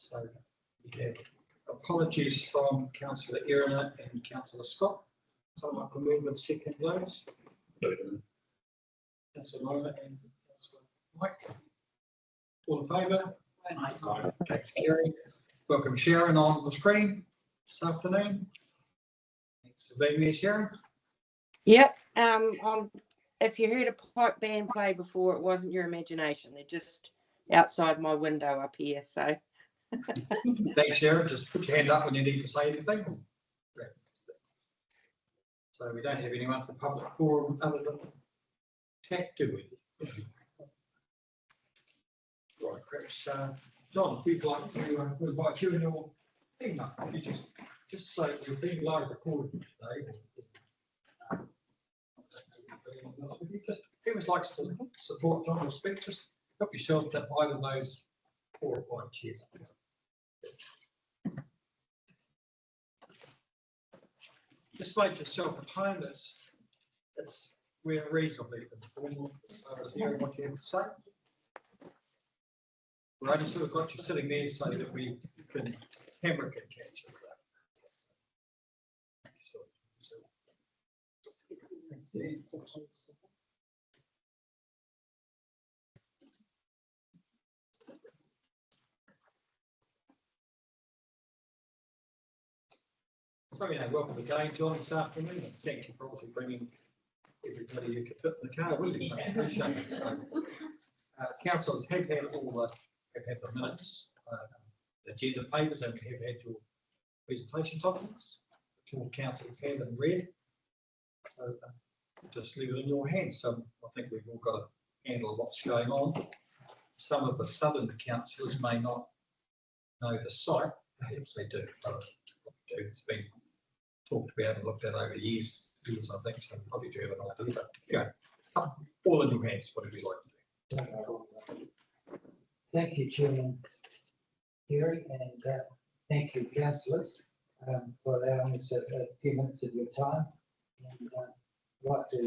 So we have apologies from Councillor Erina and Councillor Scott. Someone can move and second those. Councillor Lola and Councillor Mike. All in favour? Aye. Okay, carried. Welcome Sharon on the screen this afternoon. Thanks for being here, Sharon. Yep. If you heard a pipe band play before, it wasn't your imagination. They're just outside my window up here. So Thanks, Sharon. Just put your hand up when you need to say anything. So we don't have anyone for public forum other than TAC, do we? Right, perhaps, John, if you'd like to invite you and your team up, you just say you're being live recorded today. If you just, whoever likes to support John or speak, just help yourself to either of those 4 or 5 chairs. Just make yourself at home. We're reasonably informal as far as hearing what you have to say. We're only sort of got you sitting there so that we can camera can catch it. So, welcome again, John, this afternoon, and thank you for also bringing everybody you could fit in the car, will you? I appreciate it. So, councillors have had the minutes, the agenda papers, and we have had your presentation documents, which all councillors have and read. So, just leave it in your hands. So, I think we've all got to handle what's going on. Some of the southern councillors may not know the site, perhaps they do. It's been talked about and looked at over years, I think, so probably do have an idea. But yeah, all in your hands, whatever you like to do. Thank you, Chairman Gary, and thank you, councillors, for allowing us a few minutes of your time. And I'd like to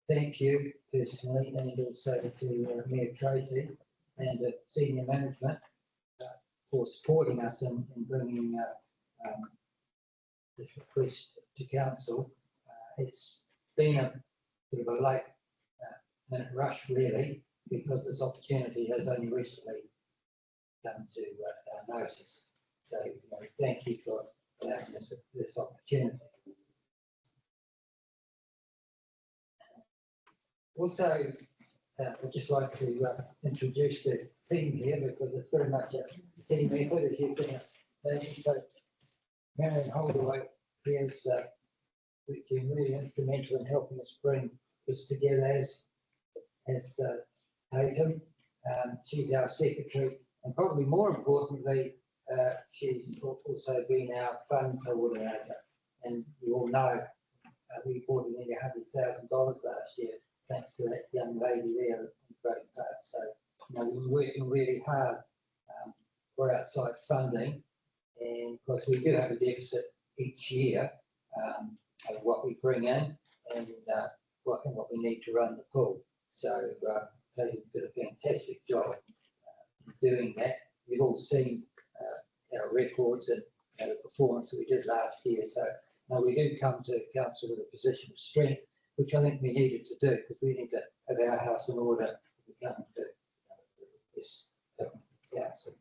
thank you personally, and also to Mayor Tracy and senior management for supporting us in bringing this request to council. It's been a bit of a late minute rush, really, because this opportunity has only recently come to our notice. So thank you for allowing us this opportunity. Also, I'd just like to introduce the team here, because it's very much a team effort, as you can imagine. So Marion Holdaway has been really instrumental in helping us bring this together as Tatum. She's our secretary, and probably more importantly, she's also been our fund coordinator. And you all know we brought in nearly $100,000 last year, thanks to that young lady there in great part. So we've been working really hard for outside funding, and of course we do have a deficit each year of what we bring in and what we need to run the pool. So they did a fantastic job doing that. We've all seen our records and the performance that we did last year. So now we do come to council with a position of strength, which I think we needed to do, because we need to have our house in order to come to this council.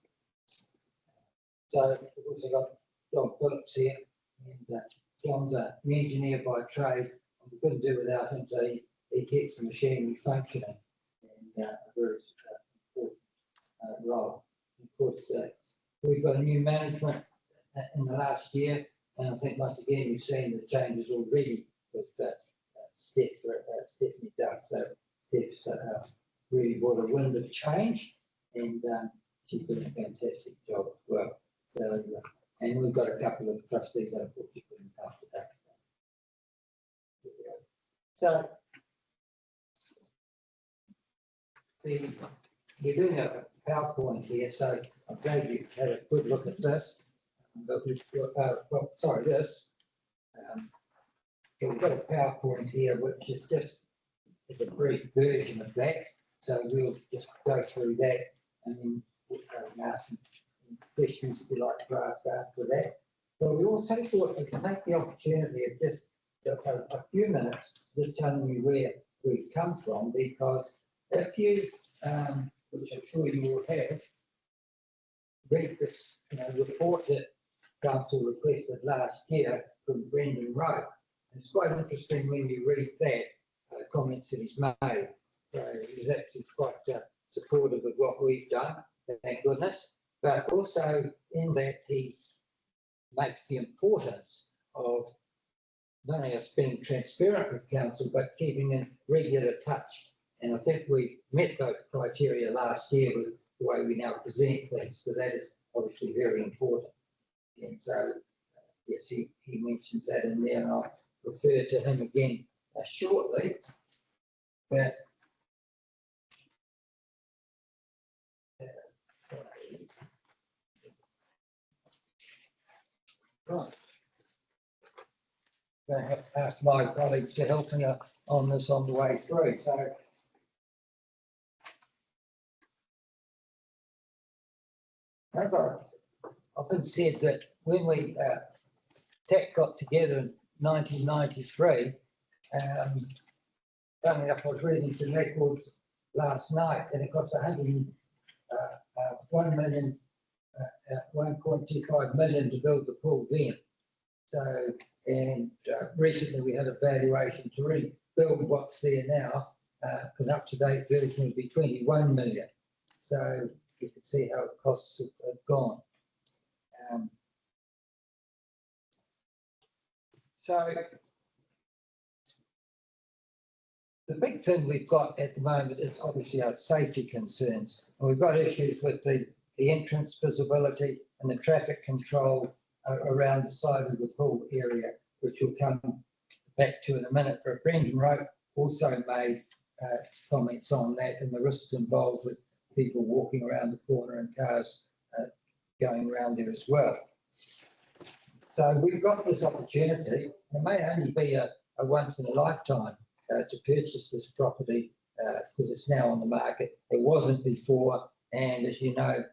So we've also got John Phillips here, and John's an engineer by trade, and we couldn't do without him. So he keeps the machinery functioning, and a very important role. Of course, we've got a new management in the last year, and I think once again you've seen the changes already with Stephanie Duff. So Steph's really brought a wind of change, and she's doing a fantastic job as well. So, and we've got a couple of trustees that unfortunately couldn't come today. So we do have a PowerPoint here, so I'm glad you had a good look at this. But we've got, this. So we've got a PowerPoint here, which is just a brief version of that. So we'll just go through that, and then ask some questions if you like to ask after that. But we also thought we could take the opportunity of just a few minutes just telling you where we've come from, because if you, which I'm sure you will have, read this, report that council requested last year from Brendan Rowe. It's quite interesting when you read that, comments that he's made. So he's actually quite supportive of what we've done, thank goodness. But also in that he makes the importance of not only us being transparent with council, but keeping in regular touch. And I think we met those criteria last year with the way we now present things, because that is obviously very important. And so, yes, he mentions that in there, and I'll refer to him again shortly. But right. Perhaps ask my colleagues to help me on this on the way through. So as I've often said, that when we TAC got together in 1993, funny enough, I was reading some records last night, and it cost 1.25 million to build the pool then. So, and recently we had a valuation to rebuild what's there now, because up to date version would be 21 million. So you can see how the costs have gone. So the big thing we've got at the moment is obviously our safety concerns. And we've got issues with the entrance visibility and the traffic control around the side of the pool area, which we'll come back to in a minute. But Brendan Rowe also made comments on that and the risks involved with people walking around the corner and cars going around there as well. So we've got this opportunity. It may only be a once in a lifetime to purchase this property because it's now on the market. It wasn't before, and as you know,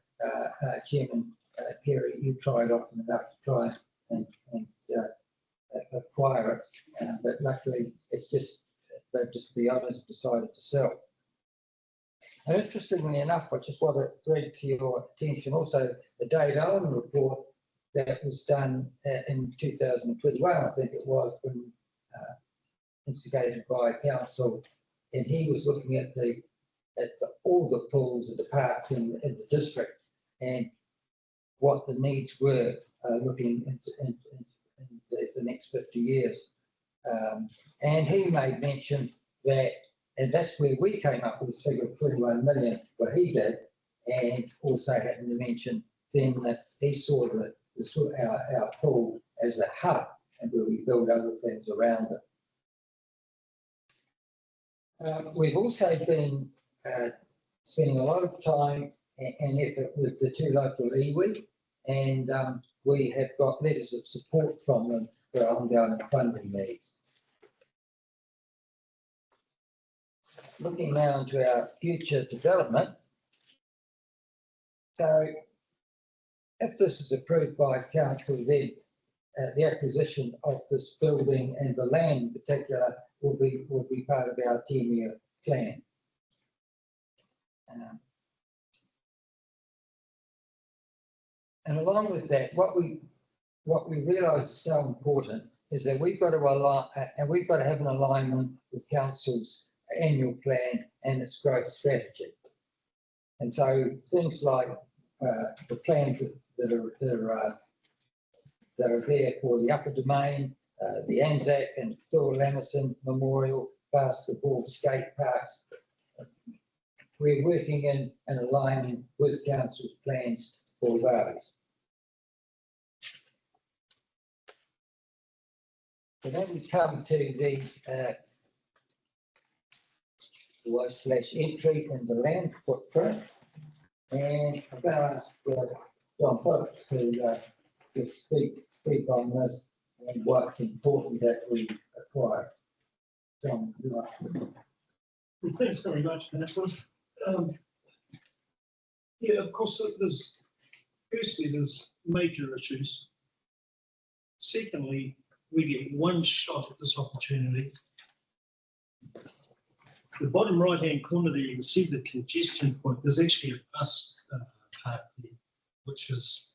Chairman Kerry, you tried often enough to try and acquire it, but luckily it's just, they've just, to be honest, decided to sell. And interestingly enough, I just want to bring to your attention also the Dave Allen report that was done in 2021, I think it was, from, instigated by council, and he was looking at all the pools at the parks in the district and what the needs were looking into the next 50 years. And he made mention that, and that's where we came up with this figure of 21 million, what he did, and also happened to mention then that he saw our pool as a hub and where we build other things around it. We've also been spending a lot of time and effort with the two local iwi, and we have got letters of support from them for our ongoing funding needs. Looking now into our future development. So if this is approved by council, then the acquisition of this building and the land in particular will be part of our 10-year plan. And along with that, what we realise is so important is that we've got to have an alignment with council's annual plan and its growth strategy. And so things like the plans that are there for the Upper Domain, the Anzac and Thor Lamison Memorial, basketball, skate parks. We're working in and aligning with council's plans for those. So then we come to the white entry and the land footprint. And I'm going to ask John Phillips to just speak on this and what's important that we acquire. John, you like to... Thanks very much, Vanessa. Yeah, of course, there's major issues. Secondly, we get one shot at this opportunity. The bottom right-hand corner there, you can see the congestion point. There's actually a bus park there, which is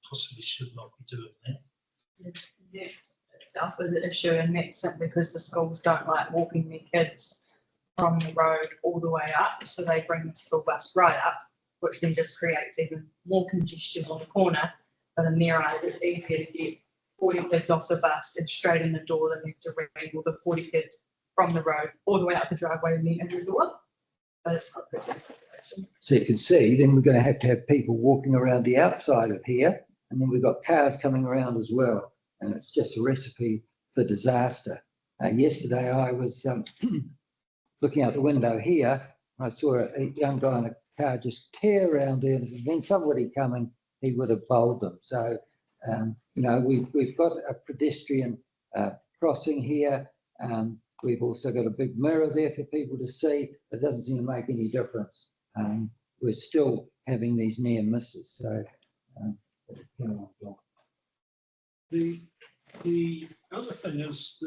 possibly should not be doing that. Itself is an issue, and that's simply because the schools don't like walking their kids from the road all the way up, so they bring the school bus right up, which then just creates even more congestion on the corner. But in their eyes, it's easier to get 40 kids off the bus and straight in the door than have to wrangle the 40 kids from the road all the way up the driveway and then into the door. But it's not a good situation. So you can see, then we're going to have people walking around the outside of here, and then we've got cars coming around as well. And it's just a recipe for disaster. Yesterday I was looking out the window here, and I saw a young guy in a car just tear around there, and if there'd been somebody coming, he would have bowled them. So, you know, we've got a pedestrian crossing here. We've also got a big mirror there for people to see. It doesn't seem to make any difference. We're still having these near misses. So, The other thing is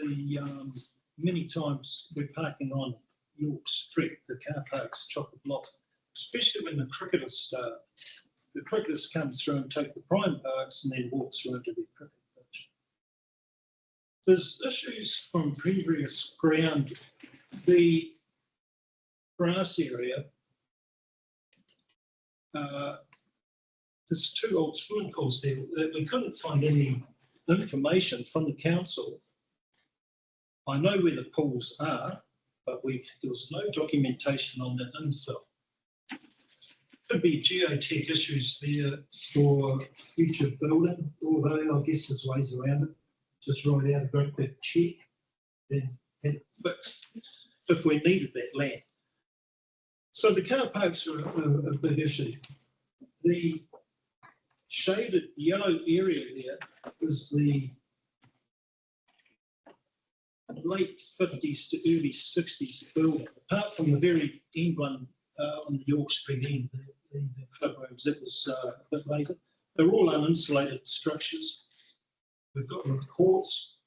many times we're parking on York Street, the car park's chock-a-block, especially when the cricketers start. The cricketers come through and take the prime parks and then walk through into the cricket pitch. There's issues from previous ground. The grass area, there's 2 old swimming pools there. We couldn't find any information from the council. I know where the pools are, but there was no documentation on the infill. Could be geotech issues there for future building, although I guess there's ways around it. Just write out a great big check and fix if we needed that land. So the car parks are a big issue. The shaded yellow area there is the late 50s to early 60s building. Apart from the very end one on the York Street end, the club rooms, that was a bit later. They're all uninsulated structures. We've got reports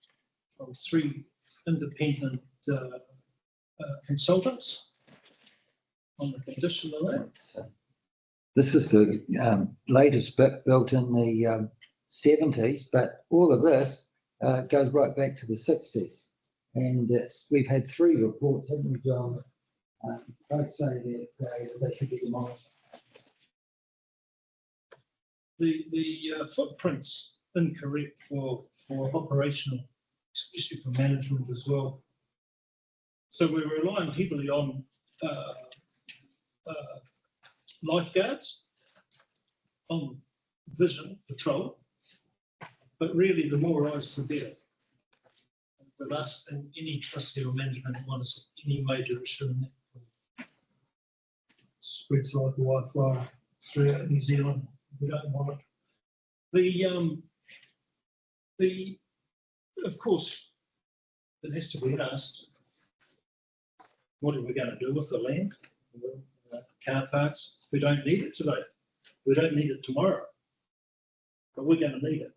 from 3 independent consultants on the condition of that. this is the latest bit built in the 70s, but all of this goes right back to the 60s. And we've had 3 reports, haven't we, John? Both say that they should be demolished. The footprint's incorrect for operational, especially for management as well. So we're relying heavily on lifeguards, on vision patrol, but really the more eyes the better. The last thing any trustee or management wants any major issue in that. Spreads like wildfire throughout New Zealand. We don't want it. Of course, it has to be asked, what are we going to do with the land? Car parks, we don't need it today. We don't need it tomorrow, but we're going to need it.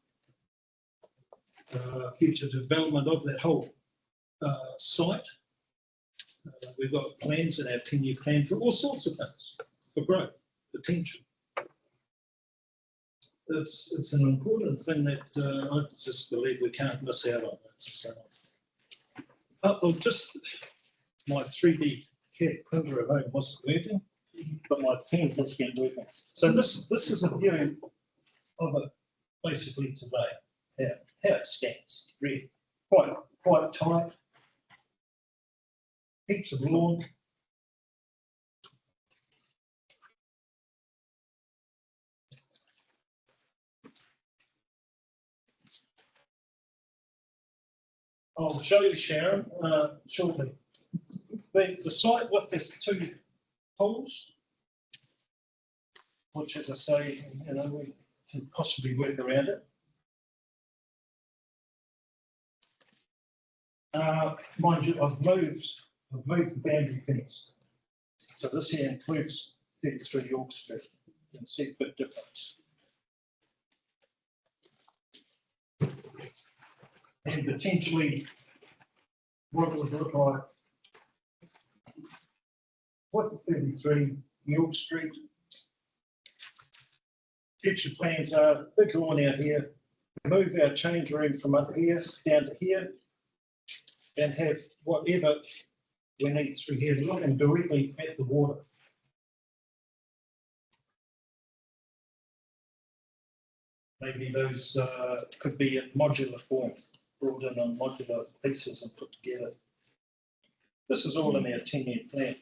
Future development of that whole site. We've got plans in our 10-year plan for all sorts of things, for growth, potential. It's an important thing that I just believe we can't miss out on this. Just my 3D CAD printer at home wasn't working, but my pen has been working. So this is a view of it basically today, how it stands, really. Quite tight, heaps of lawn. I'll show you, Sharon, shortly. The site with this 2 pools, which, as I say, we can possibly work around it. Mind you, I've moved the boundary fence So this here includes 33 York Street. You can see a bit different. And potentially what it would look like with the 33 York Street. Future plans are big lawn out here, move our change room from up here down to here, and have whatever we need through here, looking directly at the water. Maybe those could be in modular form, brought in on modular pieces and put together. This is all in our 10-year plan.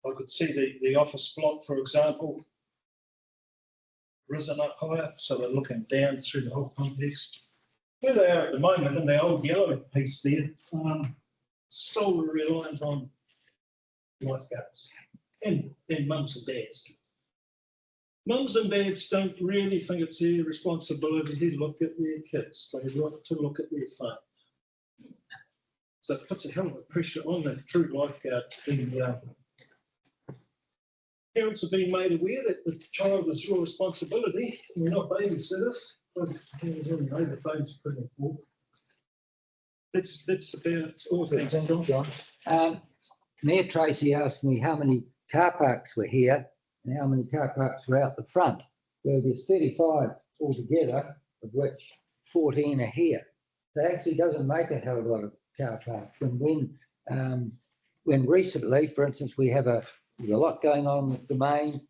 I could see the office block, for example, risen up higher, so they're looking down through the whole complex. Where they are at the moment in the old yellow piece there, solely reliant on lifeguards and mums and dads. Mums and dads don't really think it's their responsibility to look at their kids. They like to look at their farm. So it puts a hell of a pressure on the true lifeguard to be parents have been made aware that the child is your responsibility. We're not babysitters, but the phone's pretty important. That's about all. Thanks, John. Mayor Tracy asked me how many car parks were here and how many car parks were out the front. Well, there's 35 altogether, of which 14 are here. So it actually doesn't make a hell of a lot of car parks. And when recently, for instance, we have there's a lot going on with the main,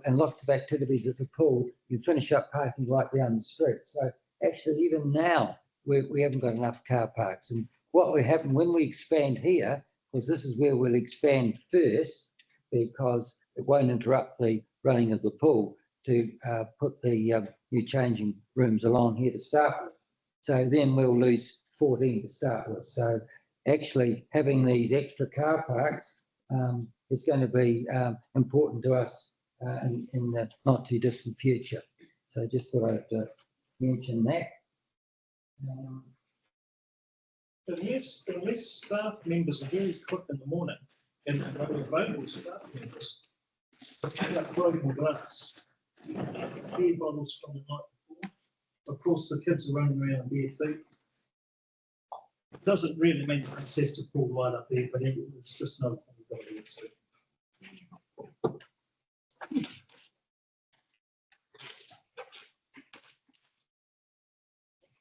and lots of activities at the pool, you finish up parking right down the street. So actually, even now, we haven't got enough car parks. And what will happen when we expand here, because this is where we'll expand first, because it won't interrupt the running of the pool, to put the new changing rooms along here to start with. So then we'll lose 14 to start with. So actually, having these extra car parks is going to be important to us in the not too distant future. So just thought I'd mention that. Unless staff members are very quick in the morning and they're available staff members, pick up broken glass, beer bottles from the night before. Of course, the kids are running around bare feet. Doesn't really mean access to pool right up there, but it's just another thing we've got to get to.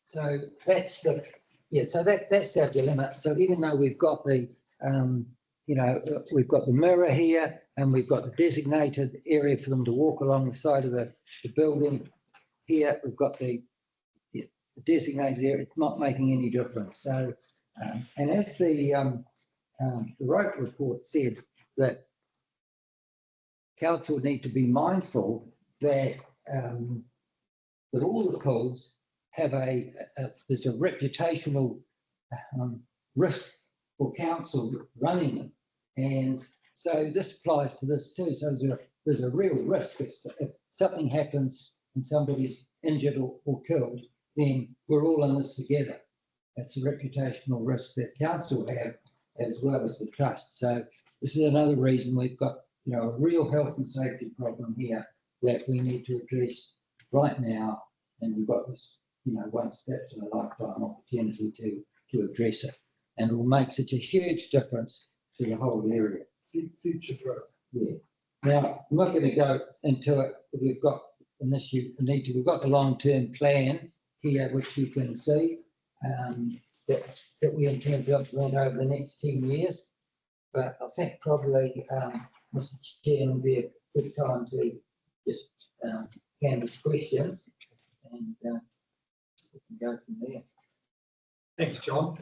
So that's that's our dilemma. So even though we've got the we've got the mirror here and we've got the designated area for them to walk along the side of the building here, we've got the designated area. It's not making any difference. So and as the Roke report said, that council need to be mindful that that all the pools have there's a reputational risk for council running them, and so this applies to this too. So there's a real risk if something happens and somebody's injured or killed, then we're all in this together. That's a reputational risk that council have as well as the trust. So this is another reason we've got a real health and safety problem here that we need to address right now, and we've got this once perhaps in a lifetime opportunity to address it, and it will make such a huge difference to the whole area. Future growth. Yeah. Now I'm not going to go into it. We've got an issue. We've got the long-term plan here, which you can see that we intend to implement over the next 10 years. But I think probably, Mr. Chairman, would be a good time to just canvass questions, and we can go from there. Thanks, John.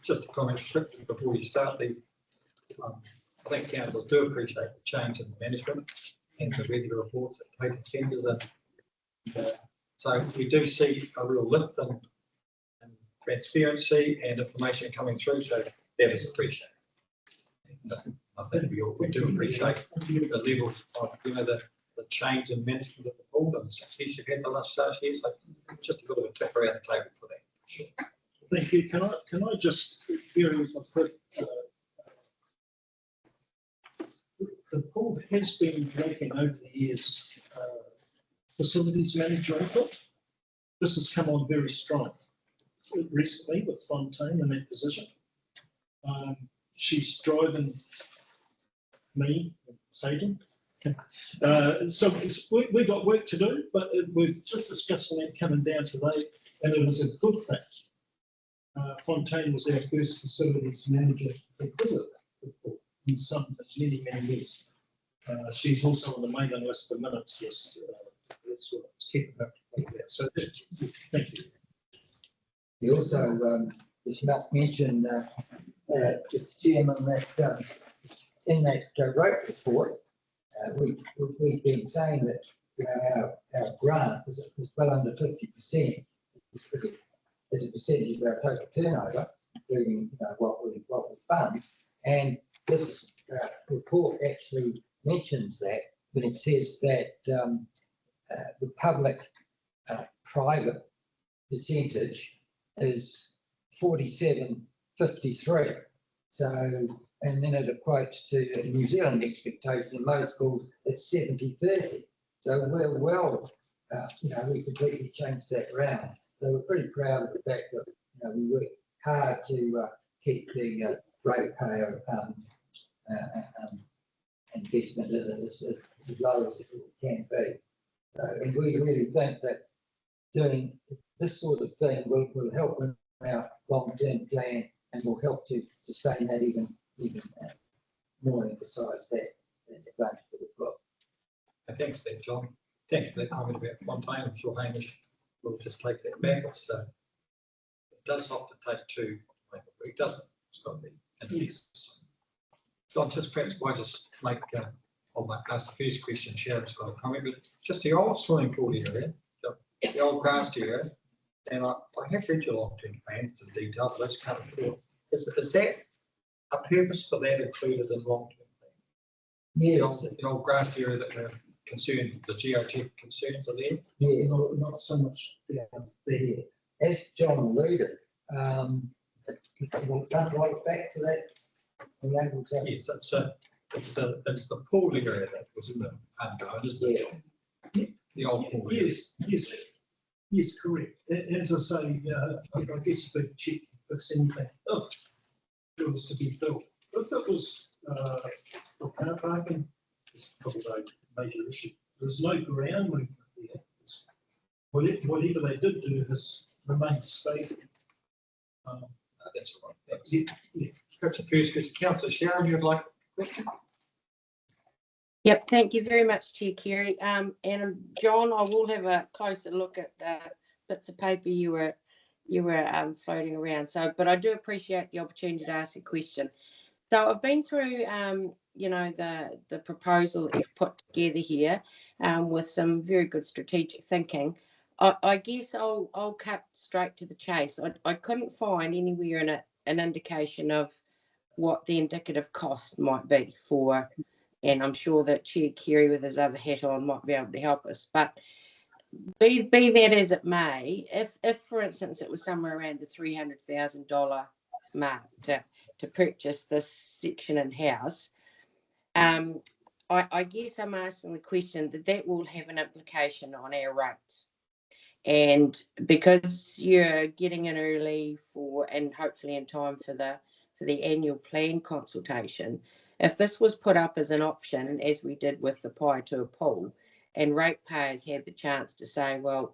Just a comment quickly before you start. I think councils do appreciate the change in management and the regular reports that taken centres, and so we do see a real lift in transparency and information coming through. So that is appreciated. And, I think we do appreciate the level of the change in management of the pool and the success you've had the last 6 years. So just a bit of a tip around the table for that. Sure. Thank you. Can I just, here if I could, the board has been making over the years facilities manager input. This has come on very strong recently with Fontaine in that position. She's driving me, Hayden. So we got work to do, but we've just discussed that coming down today, and it was a good thing. Fontaine was our first facilities manager to visit in some many years. She's also on the mailing list for minutes. Yes, that's what it's keeping up. So thank you. You also, just must mention, Mr. Chairman, that in that road report, we've been saying that, you know, our grant is well under 50% as a percentage of our total turnover, including, you know, what we fund. And this report actually mentions that when it says that the public private percentage is 47.53. So, and then it equates to a New Zealand expectation in most schools it's 70-30. So we're well, you know, we completely changed that around. So we're pretty proud of the fact that, you know, we worked hard to keep the ratepayer investment as low as it can be. And we really think that doing this sort of thing will help in our long-term plan and will help to sustain that even more, emphasise that advantage that we've got. Thanks there, John. Thanks for that comment about Fontaine. I'm sure Hamish will just take that back. It's, it does often take two, it doesn't. It's got to be. Yes. John, just perhaps I just make, I'll ask the first question. Sharon's got a comment, but just the old swimming pool area, the old grass area, and I have read your long-term plans in detail, but I just can't recall. Is that a purpose for that included in long-term plan? Yeah, The old grass area that we're concerned, the geotech concerns are there? yeah, not so much there. As John alluded, we'll come right back to that. We're able to. Yes, it's the pool area that was the unknown, isn't it? The old pool. area. Yes, correct. As I say, I guess a big check fix anything. Oh, it was to be built. If it was for car parking, it's probably no major issue. There's no ground movement there. Whatever they did do has remained stable. That's all right. Thanks. Yeah. Perhaps the first question, Councillor Sharon, you'd like a question? Yep, thank you very much, Chair Carey. And John, I will have a closer look at the bits of paper you were floating around. So, but I do appreciate the opportunity to ask a question. So I've been through, you know, the proposal that you've put together here, with some very good strategic thinking. I guess I'll cut straight to the chase. I couldn't find anywhere in it an indication of what the indicative cost might be for, and I'm sure that Chair Carey with his other hat on might be able to help us. But be that as it may, if for instance it was somewhere around the $300,000 mark to purchase this section in house, I guess I'm asking the question that will have an implication on our rates. And because you're getting in early and hopefully in time for the annual plan consultation, if this was put up as an option, as we did with the Paetua pool, and ratepayers had the chance to say, well,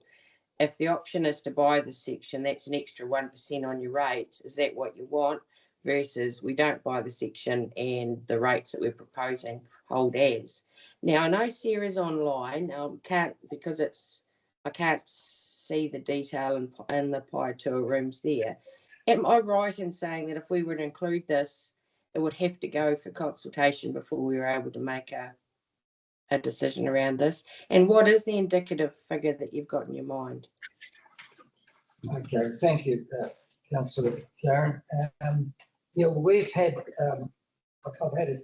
if the option is to buy the section, that's an extra 1% on your rates. Is that what you want? Versus we don't buy the section and the rates that we're proposing hold as. Now I know Sarah's online. I can't see the detail in the Paetua rooms there. Am I right in saying that if we were to include this, it would have to go for consultation before we were able to make a decision around this? And what is the indicative figure that you've got in your mind? Okay, thank you, Councillor Sharon. Yeah, we've had, I've had a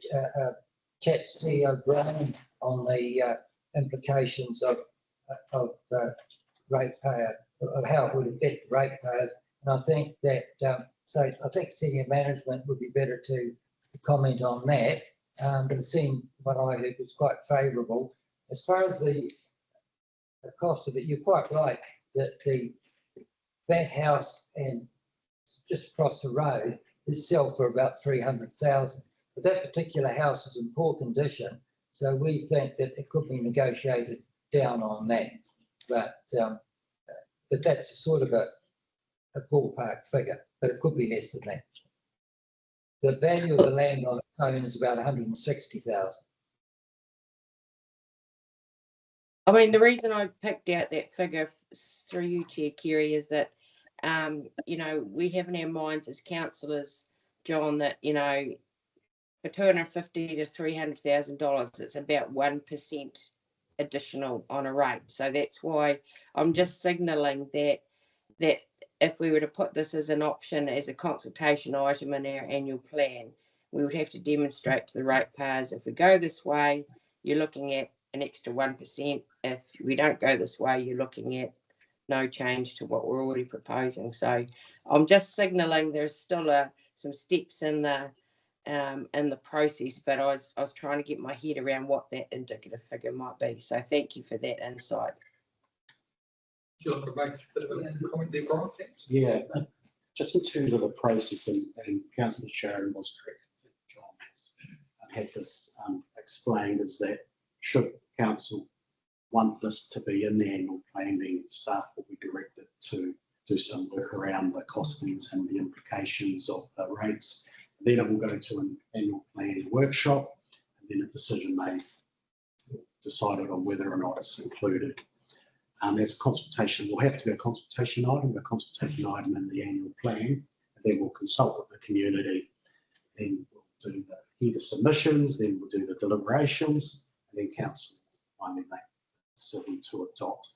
chat to CEO Brown on the implications of ratepayer, of how it would affect ratepayers. And I think that, I think senior management would be better to comment on that. but it seemed, what I heard was quite favourable. As far as the cost of it, you're quite right that that house and just across the road is sell for about 300,000. But that particular house is in poor condition, so we think that it could be negotiated down on that. But that's sort of a ballpark figure, but it could be less than that. The value of the land on its own is about 160,000. I mean, the reason I picked out that figure through you, Chair Kerry, is that, you know, we have in our minds as councillors, John, that, you know, for $250,000 to $300,000, it's about 1% additional on a rate. So that's why I'm just signalling that if we were to put this as an option, as a consultation item in our annual plan, we would have to demonstrate to the ratepayers, if we go this way, you're looking at an extra 1%. If we don't go this way, you're looking at no change to what we're already proposing. So I'm just signalling there's still some steps in the process, but I was trying to get my head around what that indicative figure might be. So thank you for that insight. Do you want to make a bit of a comment there, Brian? Thanks. Yeah, just in terms of the process, and Councillor Sharon was correct, John has had this explained, is that should council want this to be in the annual plan, then staff will be directed to do some work around the costings and the implications of the rates. Then it will go to an annual plan workshop, and then a decision made, decided on whether or not it's included. As a consultation, will have to be a consultation item in the annual plan, and then we'll consult with the community. Then we'll do the submissions, then we'll do the deliberations, and then council will finally make a decision to adopt.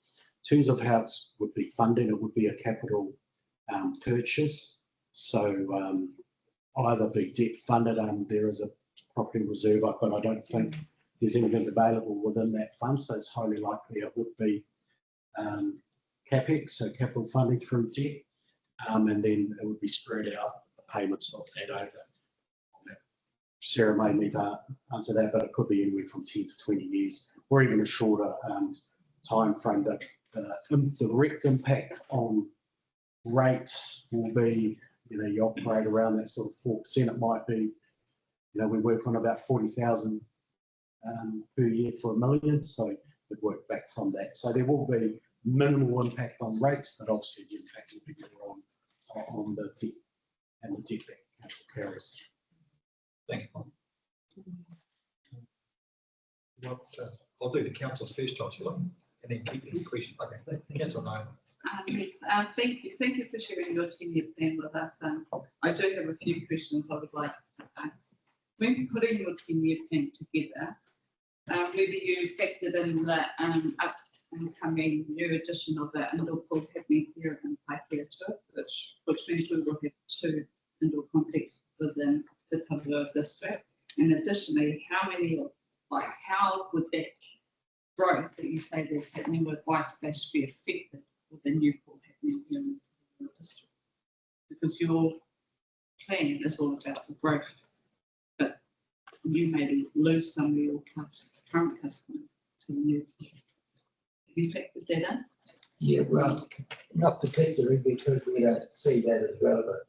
In terms of how it would be funded, it would be a capital purchase. So either be debt funded, there is a property reserve, but I don't think there's anything available within that fund, so it's highly likely it would be CapEx, so capital funding through debt, and then it would be spread out, the payments of that over. Sarah may need to answer that, but it could be anywhere from 10 to 20 years, or even a shorter time frame. That the direct impact on rates will be, you know, you operate around that sort of 4%. It might be, you know, we work on about 40,000 per year for $1 million, so we'd work back from that. So there will be minimal impact on rates, but obviously the impact will be more on the debt and the debt that council carries. Thank you. I'll do the council's first, Chancellor, and then keep any questions. Okay, Councillor Nolan. Thank you for sharing your 10-year plan with us. I do have a few questions I would like to ask. When putting your 10-year plan together, whether you factored in the upcoming new addition of the indoor pool happening here in Paikea too, which means we will have 2 indoor complexes within the Taburoa district. And additionally, how would that growth that you say that's happening with White Splash be affected with the new pool happening here in the district? Because your plan is all about the growth, but you maybe lose some of your current customers to the new pool. Have you factored that in? Yeah, well, not particularly, because we don't see that as relevant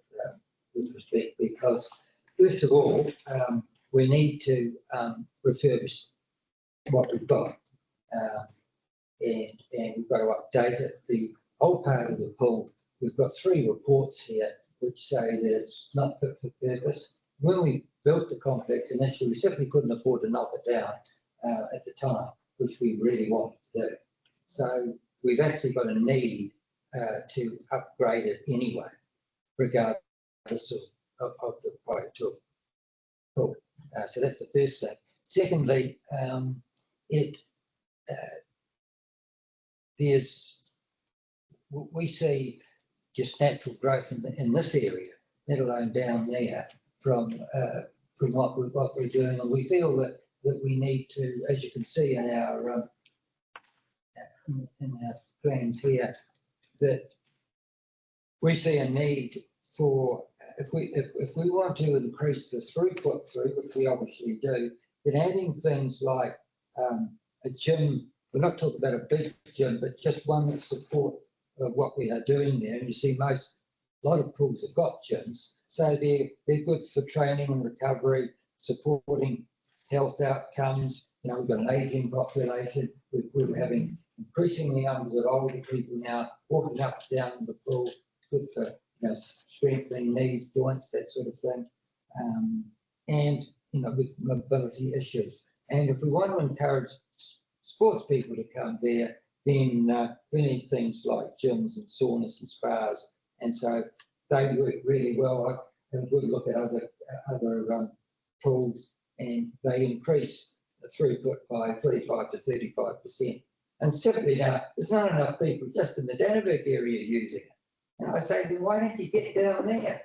with respect, because first of all, we need to refurbish what we've got, and we've got to update it. The whole part of the pool, we've got 3 reports here which say that it's not fit for purpose. When we built the complex initially, we simply couldn't afford to knock it down at the time, which we really wanted to do. So we've actually got a need to upgrade it anyway, regardless of the price to pool. So that's the first thing. Secondly, we see just natural growth in this area, let alone down there, from what we're doing, and we feel that we need to, as you can see in our plans here, that we see a need for if we want to increase the throughput through, which we obviously do, then adding things like a gym, we're not talking about a big gym, but just one that supports what we are doing there. And you see a lot of pools have got gyms, so they're good for training and recovery, supporting health outcomes. You know, we've got an aging population. We're having increasingly numbers of older people now walking up and down the pool. It's good for, you know, strengthening knees, joints, that sort of thing, and, you know, with mobility issues. And if we want to encourage sports people to come there, then we need things like gyms and saunas and spas. And so they work really well. I have a good look at other pools, and they increase the throughput by 25 to 35%. And simply now, there's not enough people just in the Danneberg area using it. And I say, then why don't you get down there?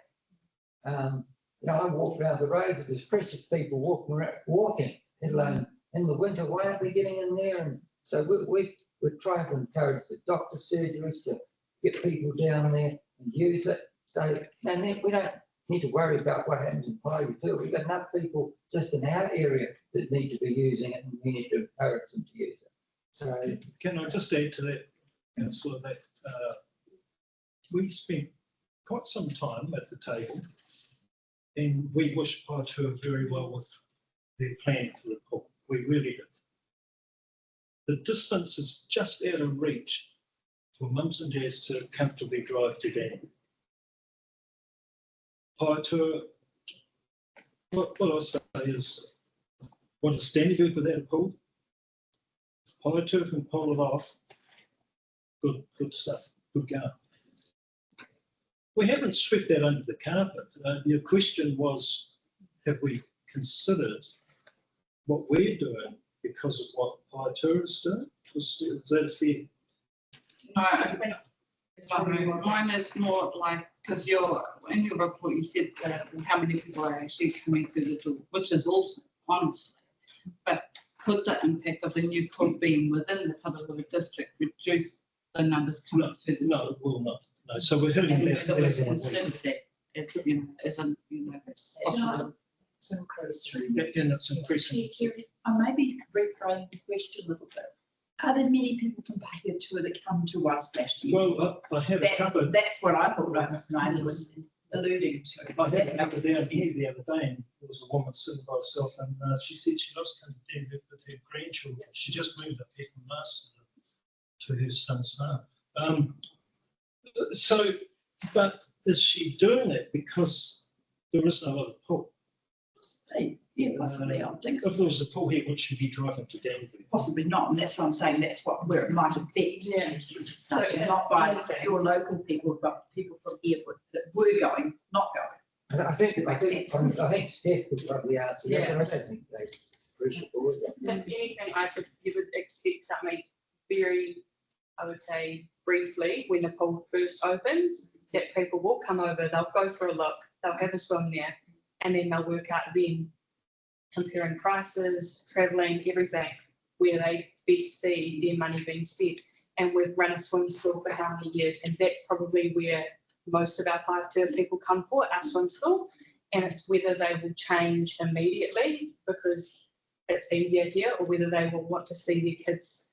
You know, I walk around the roads, there's precious people walking, let alone in the winter. Why aren't we getting in there? And so we're trying to encourage the doctor surgeries to get people down there and use it. So no, we don't need to worry about what happens in Priory too. We've got enough people just in our area that need to be using it, and we need to encourage them to use it. So Can I just add to that, Councillor, that we spent quite some time at the table, and we wish Paitoa very well with their plan for the pool. We really did. The distance is just out of reach for mums and dads to comfortably drive to Danny. Paitoa, what I say is, what does Danny do without a pool? If Paitoa can pull it off, good stuff, good going. We haven't swept that under the carpet. Your question was, have we considered what we're doing because of what Paitoa is doing? Is that a fair? No, I think mine is more like, because in your report you said how many people are actually coming through the door, which is awesome, honestly. But could the impact of the new pool being within the Whangarei district reduce the numbers coming through the door? No, it will not. No, so we're hitting And that. so we're concerned with that as, you know, as a, you know, possible. It's increased through. And it's increasing. I maybe reframe the question a little bit. Are there many people from Paitoa that come to us last year? Well, I have a couple. That's what I thought I was alluding to. I had a couple down here the other day, and there was a woman sitting by herself, and she said she loves coming to Denver with her grandchildren. She just moved up here from Marston to her son's farm. So, but is she doing that because there is no other pool? Yeah, possibly. I think If there was a pool here, would she be driving to Denver? possibly not, and that's what I'm saying. That's where it might affect. Yeah. So it's not by your local people, but people from here that were going, not going. and I think Makes sense. Steph could probably answer that, but I don't think they appreciate it. If anything, you would expect something very, I would say, briefly, when the pool first opens, that people will come over, they'll go for a look, they'll have a swim there, and then they'll work out then, comparing prices, travelling, everything, where they best see their money being spent. And we've run a swim school for how many years, and that's probably where most of our Paitoa people come for, our swim school. And it's whether they will change immediately because it's easier here, or whether they will want to see their kids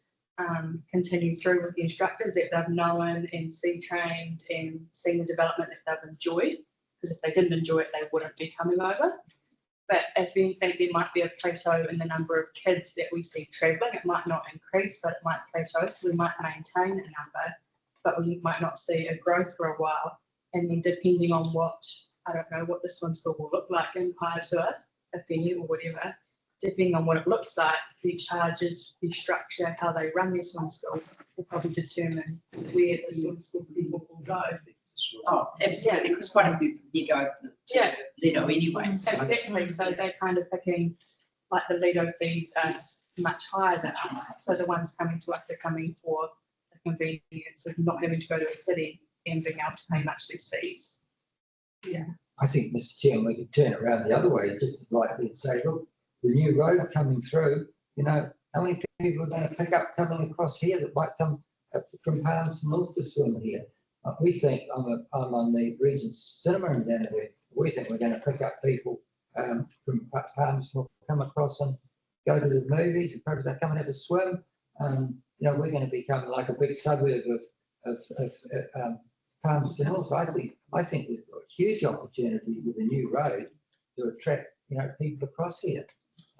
continue through with the instructors that they've known and see trained and seen the development that they've enjoyed. Because if they didn't enjoy it, they wouldn't be coming over. But if anything, there might be a plateau in the number of kids that we see travelling. It might not increase, but it might plateau. So we might maintain a number, but we might not see a growth for a while. And then depending on what, I don't know, what the swim school will look like in Paitoa, a venue or whatever, depending on what it looks like, the charges, the structure, how they run their swim school will probably determine where the swim school people will go. Oh, absolutely, because quite a few you go to Yeah. Lido anyway. So Exactly, so they're kind of picking, like the Lido fees are much higher than us. So the ones coming to us, they're coming for the convenience of not having to go to a city and being able to pay much less fees. I think, Mr. Chairman, we could turn it around the other way, just as likely to say, look, the new road coming through, you know, how many people are going to pick up coming across here that might come from Palmerston North to swim here? We think I'm on the Regent's Cinema in Danneberg. We think we're going to pick up people from farms will come across and go to the movies, and probably they come and have a swim. You know, we're going to become like a big suburb of Palmerston North. I think we've got huge opportunity with a new road to attract, you know, people across here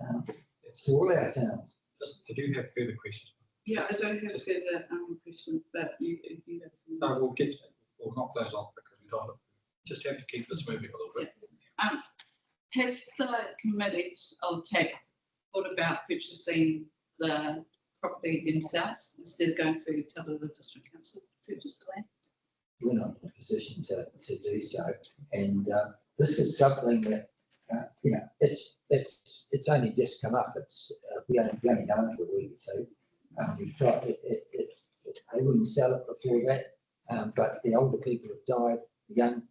to all our towns. Just, did you have further questions? Yeah, I don't have further questions, but you have some. No, we'll knock those off because we don't, just have to keep this moving a little bit. Has the committee of TAC thought about purchasing the property themselves instead of going through Tauranga District Council to purchase the land? We're not in a position to do so, and this is something that you know, it's only just come up. It's we only know it for a week or two. We've tried they wouldn't sell it before that, but the older people have died. The young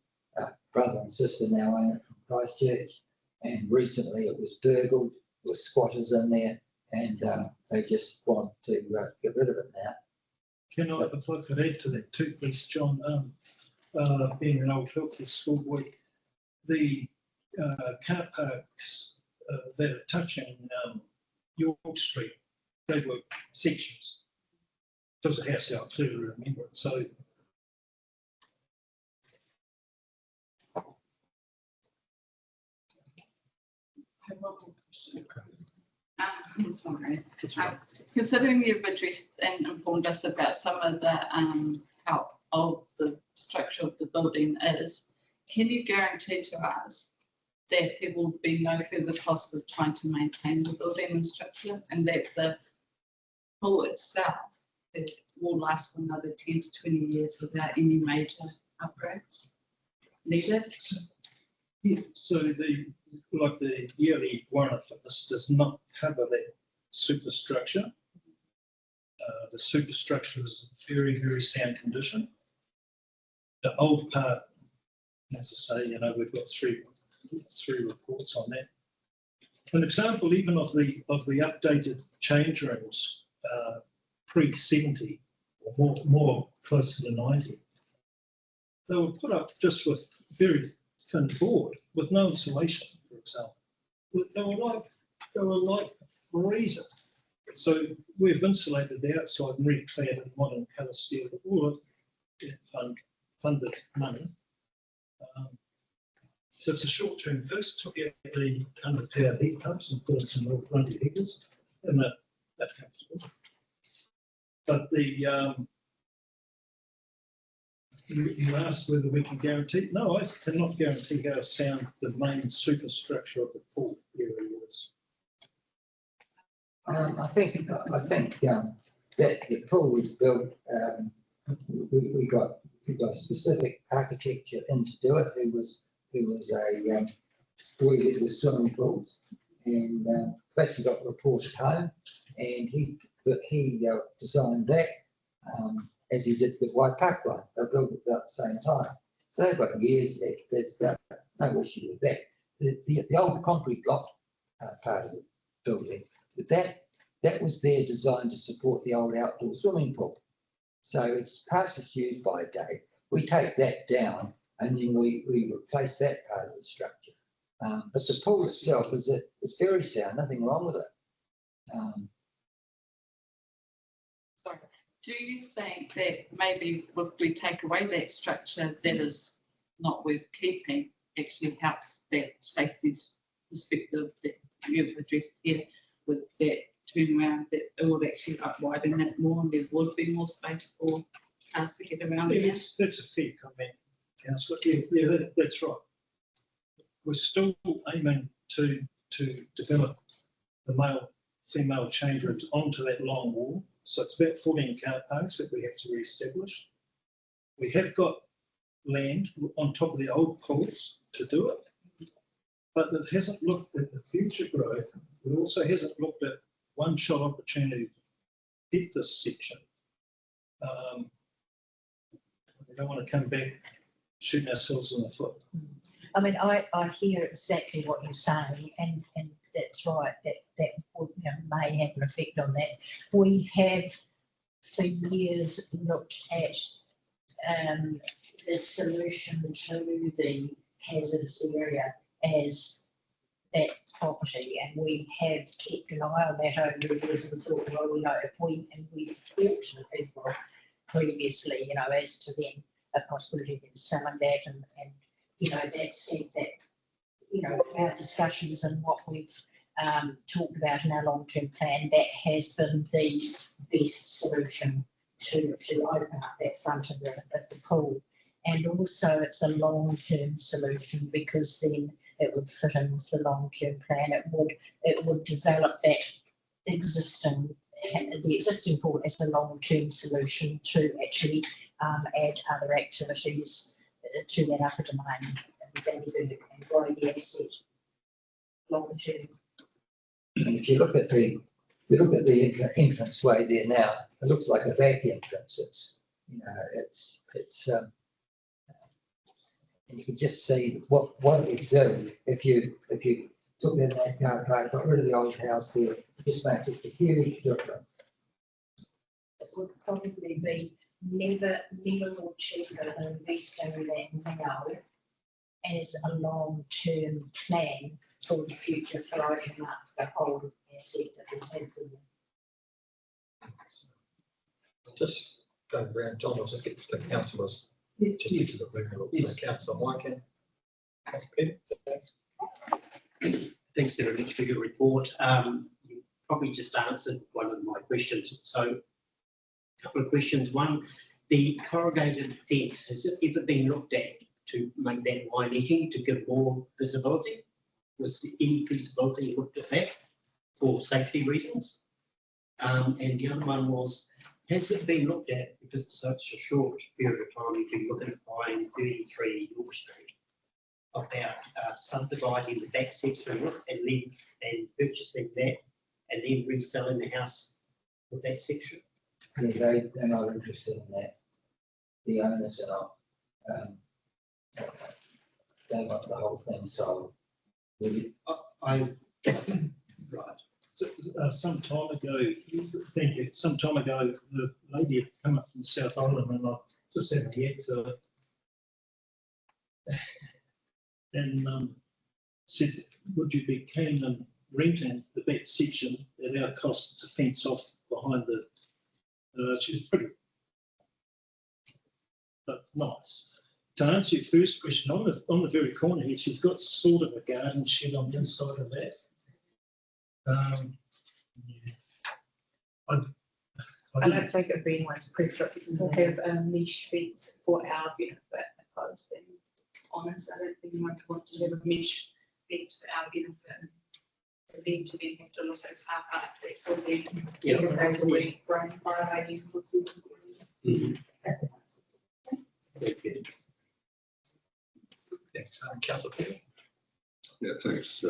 brother and sister now own it from Christchurch, and recently it was burgled. There were squatters in there, and they just want to get rid of it now. Can I, if I could add to that too, please, John, being an old Hilton school week, the car parks that are touching York Street, they were sections. There was a house out, clearly remember it. So I have one more question. I'm sorry. Considering you've addressed and informed us about some of the how old the structure of the building is, can you guarantee to us that there will be no further cost of trying to maintain the building and structure, and that the pool itself will last for another 10 to 20 years without any major upgrades needed? yeah, so the yearly warrant for this does not cover that superstructure. The superstructure is very, very sound condition. The old part, as I say, you know, we've got three reports on that. An example even of the updated change rooms pre-70 or more closer to 90. They were put up just with very thin board with no insulation, for example. They were like freezer. So we've insulated the outside and reclad in modern colour steel, all of it funded money. So it's a short-term fix. Took out the underpowered heat pumps and put in some little 20 heaters, and that comfortable. But you asked whether we can guarantee. No, I cannot guarantee how sound the main superstructure of the pool area is. I think that the pool was built. We got a specific architecture in to do it. Who was a boy who was swimming pools, and actually got reported home, and he designed that as he did the Waipaka one. They built it about the same time, so they've got years left. There's no issue with that. The old concrete block part of the building, but that was there designed to support the old outdoor swimming pool. So it's past its use by date. We take that down and then we replace that part of the structure. But the pool itself is very sound, nothing wrong with it. Sorry. Do you think that maybe if we take away that structure that is not worth keeping, actually helps that safety perspective that you've addressed here with that turnaround, that it would actually widen it more and there would be more space for cars to get around? Yeah, that's a fair comment, Councillor. Yeah, that's right. We're still aiming to develop the male-female change rooms onto that long wall. So it's about 14 car parks that we have to re-establish. We have got land on top of the old pools to do it, but it hasn't looked at the future growth. It also hasn't looked at one-shot opportunity to hit this section. We don't want to come back shooting ourselves in the foot. I mean, I hear exactly what you're saying, and that's right, that would, you know, may have an effect on that. We have for years looked at the solution to the hazardous area as that property, and we have kept an eye on that over the years and thought, well, you know, if we, and we've talked to people previously, you know, as to then a possibility of them selling that and, you know, that said that, you know, our discussions and what we've talked about in our long-term plan, that has been the best solution to open up that front of the pool. And also it's a long-term solution because then it would fit in with the long-term plan. It would develop that the existing pool as a long-term solution to actually add other activities to that upper domain and grow the asset long-term. And if you look at the entrance way there now, it looks like a back entrance. It's, you know, it's and you can just see what it would do if you took in that car drive, got rid of the old house there, it just makes it a huge difference. It would probably be never more cheaper than investing that now as a long-term plan for the future for opening up the whole asset that we have there. Just going around, John, was it the councillors? Just into the room, so councillor Wyken. Councillor Peter. Thanks very much for your report. You probably just answered one of my questions. So a couple of questions. One, the corrugated fence, has it ever been looked at to make that wide-netting to give more visibility? Was there any feasibility looked at that for safety reasons? And the other one was, has it been looked at, because it's such a short period of time, you've been looking at buying 33 York Street, about subdividing the back section and purchasing that and then reselling the house with that section? Yeah, they're not interested in that. The owners are not. They want the whole thing sold. Right. So, some time ago, thank you, some time ago, the lady had come up from South Island and I just had to get to her. And said, would you be keen on renting the back section at our cost to fence off behind the, she was pretty, but nice. To answer your first question, on the very corner here, she's got sort of a garden shed on the inside of that. Yeah. I don't think it would be anyone's preference to have niche fence for our benefit, if I was being honest. I don't think anyone would want to have a mesh fence for our benefit. Eventually have to look at car park that's for them. Yeah. Days a week, running 5 a.m. for 7 Mhm. Thanks, councillor Peter. Yeah, thanks.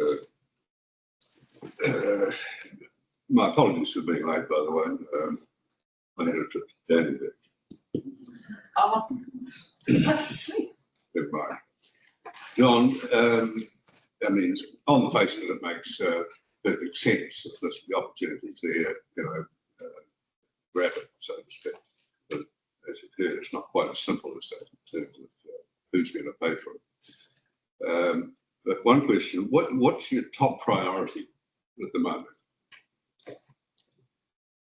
My apologies for being late, by the way. I had a trip to Dandenong. Oh, Never mind. John, I mean, on the face of it, it makes perfect sense. If there's the opportunities there, you know, grab it, so to speak. But as you've heard, it's not quite as simple as that in terms of who's going to pay for it. But one question, what's your top priority at the moment?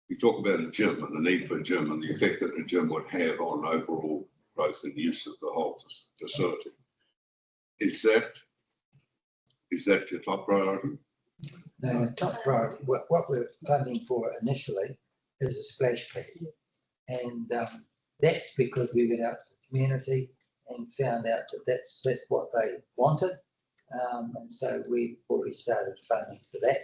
You talk about a gym and the need for a gym and the effect that a gym would have on overall growth and use of the whole facility. Is that your top priority? No, top priority, what we're funding for initially is a splash pad. And that's because we went out to the community and found out that that's what they wanted. And so we've already started funding for that.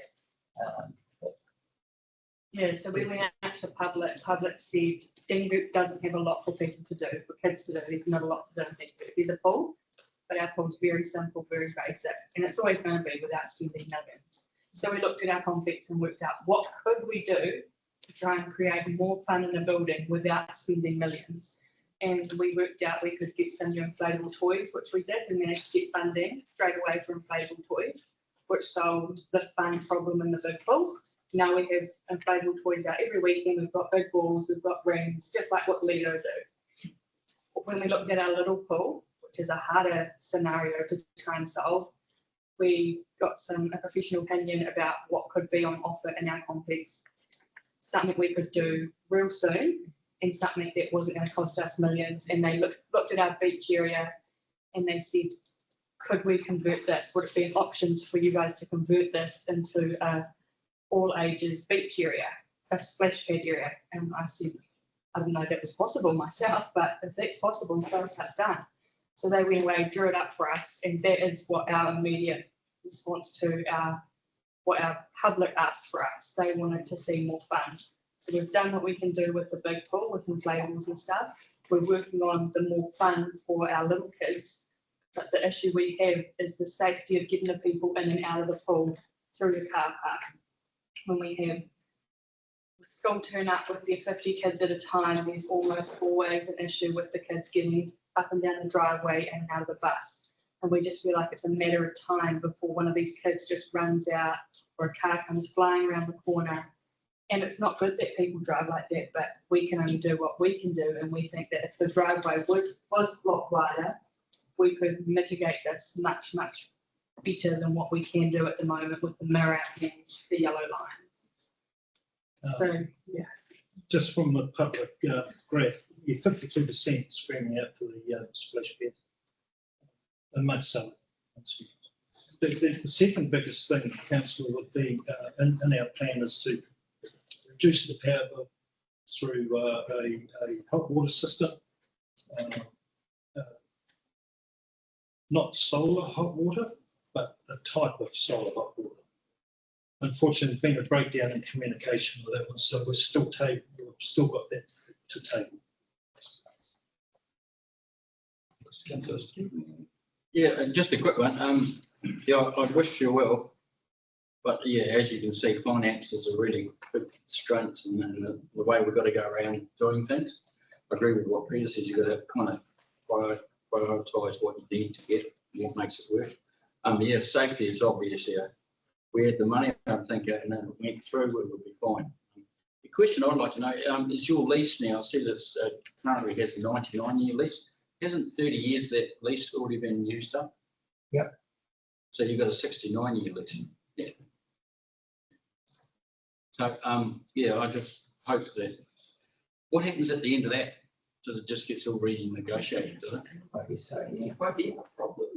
Yeah, so we went out to public said Dandenong doesn't have a lot for people to do, for kids to do. There's not a lot to do in Dandenong. There's a pool, but our pool's very simple, very basic, and it's always going to be without spending millions. So we looked at our complex and worked out what could we do to try and create more fun in the building without spending millions. And we worked out we could get some new inflatable toys, which we did. We managed to get funding straight away for inflatable toys, which solved the fun problem in the big pool. Now we have inflatable toys out every weekend. We've got big balls, we've got rings, just like what Lido do. When we looked at our little pool, which is a harder scenario to try and solve. We got a professional opinion about what could be on offer in our complex, something we could do real soon and something that wasn't going to cost us millions. And they looked at our beach area and they said, could we convert this? Would it be an option for you guys to convert this into a all ages beach area, a splash pad area? And I said, I didn't know that was possible myself, but if that's possible, that's done. So they went away, drew it up for us, and that is what our immediate response to what our public asked for us. They wanted to see more fun. So we've done what we can do with the big pool, with inflatables and stuff. We're working on the more fun for our little kids. But the issue we have is the safety of getting the people in and out of the pool through the car park. When we have school turn up with their 50 kids at a time, there's almost always an issue with the kids getting up and down the driveway and out of the bus. And we just feel like it's a matter of time before one of these kids just runs out or a car comes flying around the corner. And it's not good that people drive like that, but we can only do what we can do. And we think that if the driveway was a lot wider, we could mitigate this much, much better than what we can do at the moment with the mirror and the yellow line. So, yeah. Just from the public graph, you're 52% screaming out for the splash pad. Amongst some. The second biggest thing, councillor, would be in our plan is to reduce the power bill through a hot water system. Not solar hot water, but a type of solar hot water. Unfortunately, there's been a breakdown in communication with that one, so we've still got that to table. Yeah, just a quick one. Yeah, I wish you well, but yeah, as you can see, finances are really big constraints in the way we've got to go around doing things. I agree with what Peter says. You've got to kind of prioritise what you need to get and what makes it work. Yeah, safety is obvious here. We had the money, I think, and it went through, we would be fine. The question I'd like to know is your lease now, it says it's currently has a 99-year lease. Hasn't 30 years that lease already been used up? Yep. So you've got a 69-year lease. Yeah. So, yeah, I just hope that, what happens at the end of that? Does it just gets all renegotiated, does it? Like you say, yeah. Might be a problem.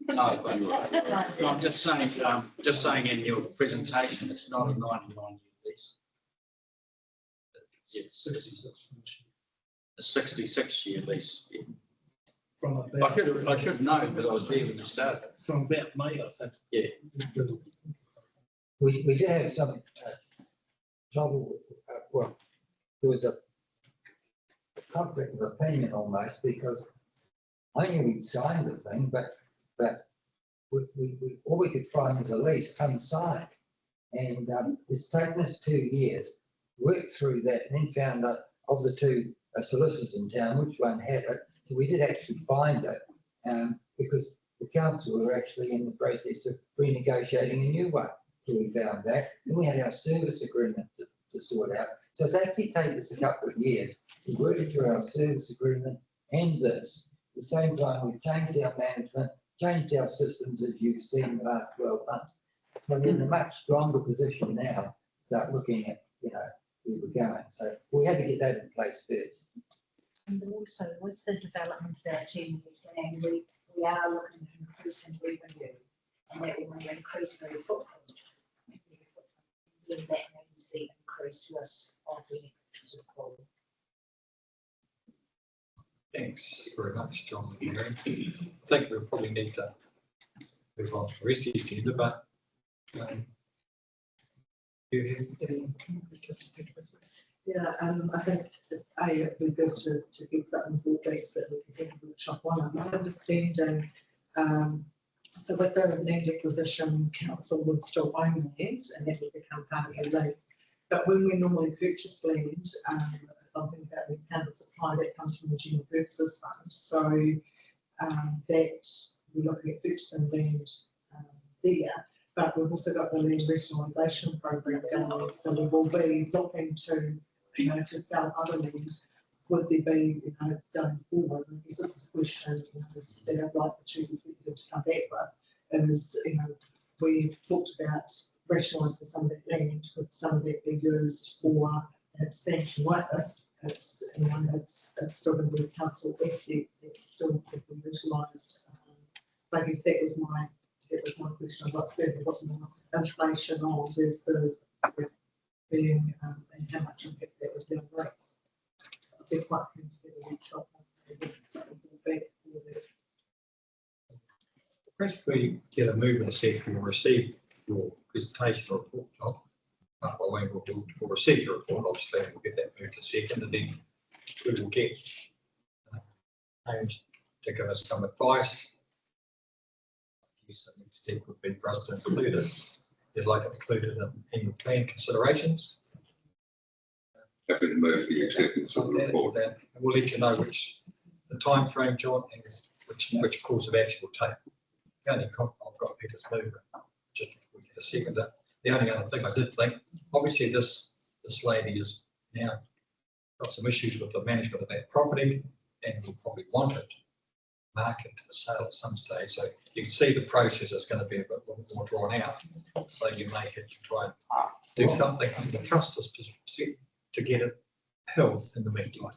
No, but I'm just saying in your presentation, it's not a 99-year lease. Yeah, 66. A 66-year lease. Yeah. From about, I should know, but I was there when you started. from about May, I think. Yeah. We did have some trouble, well, there was a conflict of opinion almost because I knew we'd signed the thing, but we all we could find was a lease unsigned. And it's taken us 2 years, worked through that and then found out of the two solicitors in town, which one had it. So we did actually find it because the council were actually in the process of renegotiating a new one. So we found that, and we had our service agreement to sort out. So it's actually taken us a couple of years to work through our service agreement and this. At the same time, we've changed our management, changed our systems, as you've seen in the last 12 months. So we're in a much stronger position now to start looking at, where we're going. So we had to get that in place first. And also with the development of our 10-year plan, we are looking at increasing revenue, and that will increase the footprint. Then that means the increased risk of the support. Thanks very much, John. I think we'll probably need to move on to the rest of the agenda, but you have any questions? Yeah, I think it'd be good to get something more dates that we can get a workshop on. My understanding, so with the land acquisition, council would still own land and that would become part of your lease. But when we normally purchase land, something about the account supply that comes from the general purposes fund. So that we're looking at purchasing land there. But we've also got the land rationalisation program going on, so we will be looking to, to sell other land would there be, you know, going forward, and this is the question, you know, that I'd like the chief executive to come back with, is, you know, we talked about rationalising some of that land, could some of that be used for an expansion like this? It's, you know, it's still going to be a council asset, it still could be utilised. Like you said, that was my question, I'd like to see if there was more information on there's the being, and how much impact that was doing rates. I'd be quite keen to get a workshop on that, so we'll back for that. Basically, get a move in a second, we'll receive your presentation report, John. We'll receive your report, obviously, and we'll get that moved to second, and then we will get James to give us some advice. Yes, the next step would be for us to include it. You'd like it included in your plan considerations. Happy to move the acceptance of the report. And we'll let you know the time frame, John, and which course of action we'll take. The only I've got Peter's move, just we get a second. The only other thing I did think, obviously this lady is now got some issues with the management of that property, and will probably want it market to the sale at some stage. So you can see the process is going to be a bit more drawn out. So you may have to try and do something under the trust to get it held in the meantime.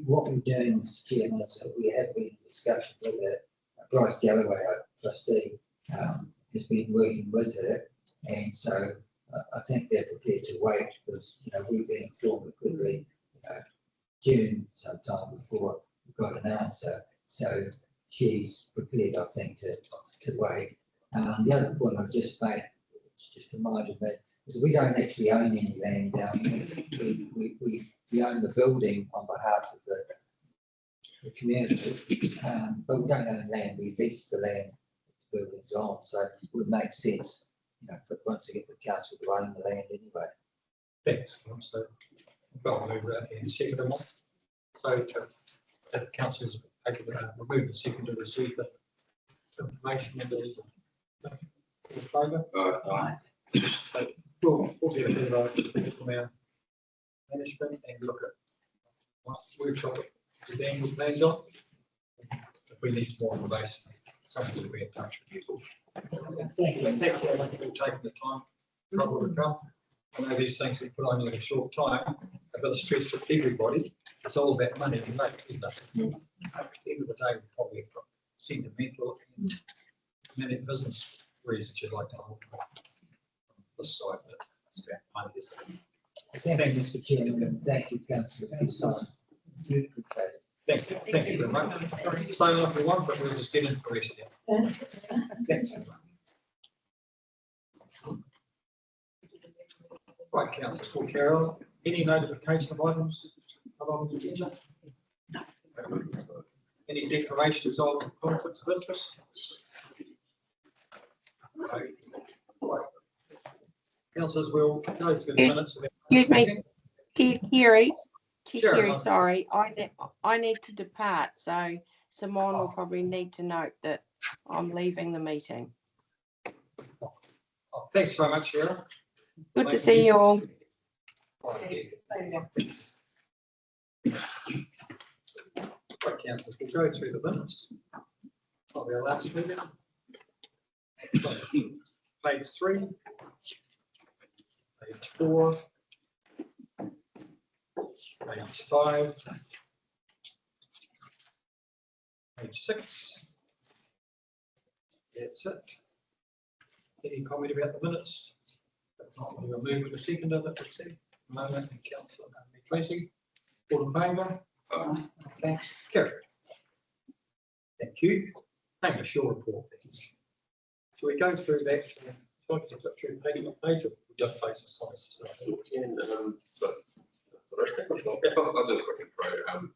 What we're doing, Mr. Chairman, is that we have been in discussion with Bryce Galloway, our trustee, has been working with her, and so I think they're prepared to wait because, you know, we've been informed it could be, you know, June sometime before we got an answer. So she's prepared, I think, to wait. The other point I've just made, just reminded me, is we don't actually own any land down here. We own the building on behalf of the community, but we don't own land. We lease the land the building's on, so it would make sense, you know, for once again the council to own the land anyway. Thanks. So I'll move that in second of all. So the councillors remove the second to receive the information and the favour. So we'll get a bit of a from our management and look at what workshop we then with plans on. If we need more information, somebody will be in touch with you. Thank you. Thank you very much for taking the time, trouble to come. I know these things are put on in a short time, but the stretch for everybody, it's all about money and money, isn't it? At the end of the day, we probably have got sentimental and many business reasons you'd like to hold on this side, but it's about money, isn't it? Thank you, Mr. Chairman, and thank you, councillor, for this time. You appreciate it. Thank you very much. Stay on if you want, but we'll just get into the rest now. Thanks very much. Right, Councillor Carroll, any notification of items along the agenda? Any declarations of conflicts of interest? Okay. Right. Councillors will go through the minutes of our Excuse me. meeting. Kerry, Sure, Kerry, no. sorry, I need to depart, so Simone will probably need to note that I'm leaving the meeting. Oh, thanks so much, Sarah. Good to see you all. Right, councillors, we'll go through the minutes of our last meeting. Page 3, page 4, page 5, page 6. That's it. Any comment about the minutes? If not, we'll move with the second of it, let's see. Moment, and councillor Tracy. All in favour? Thanks. Carried. Thank you. Thank you, short report. So we go through that. I'll just flip through page by page, or just face the comments. I'll do a quick intro.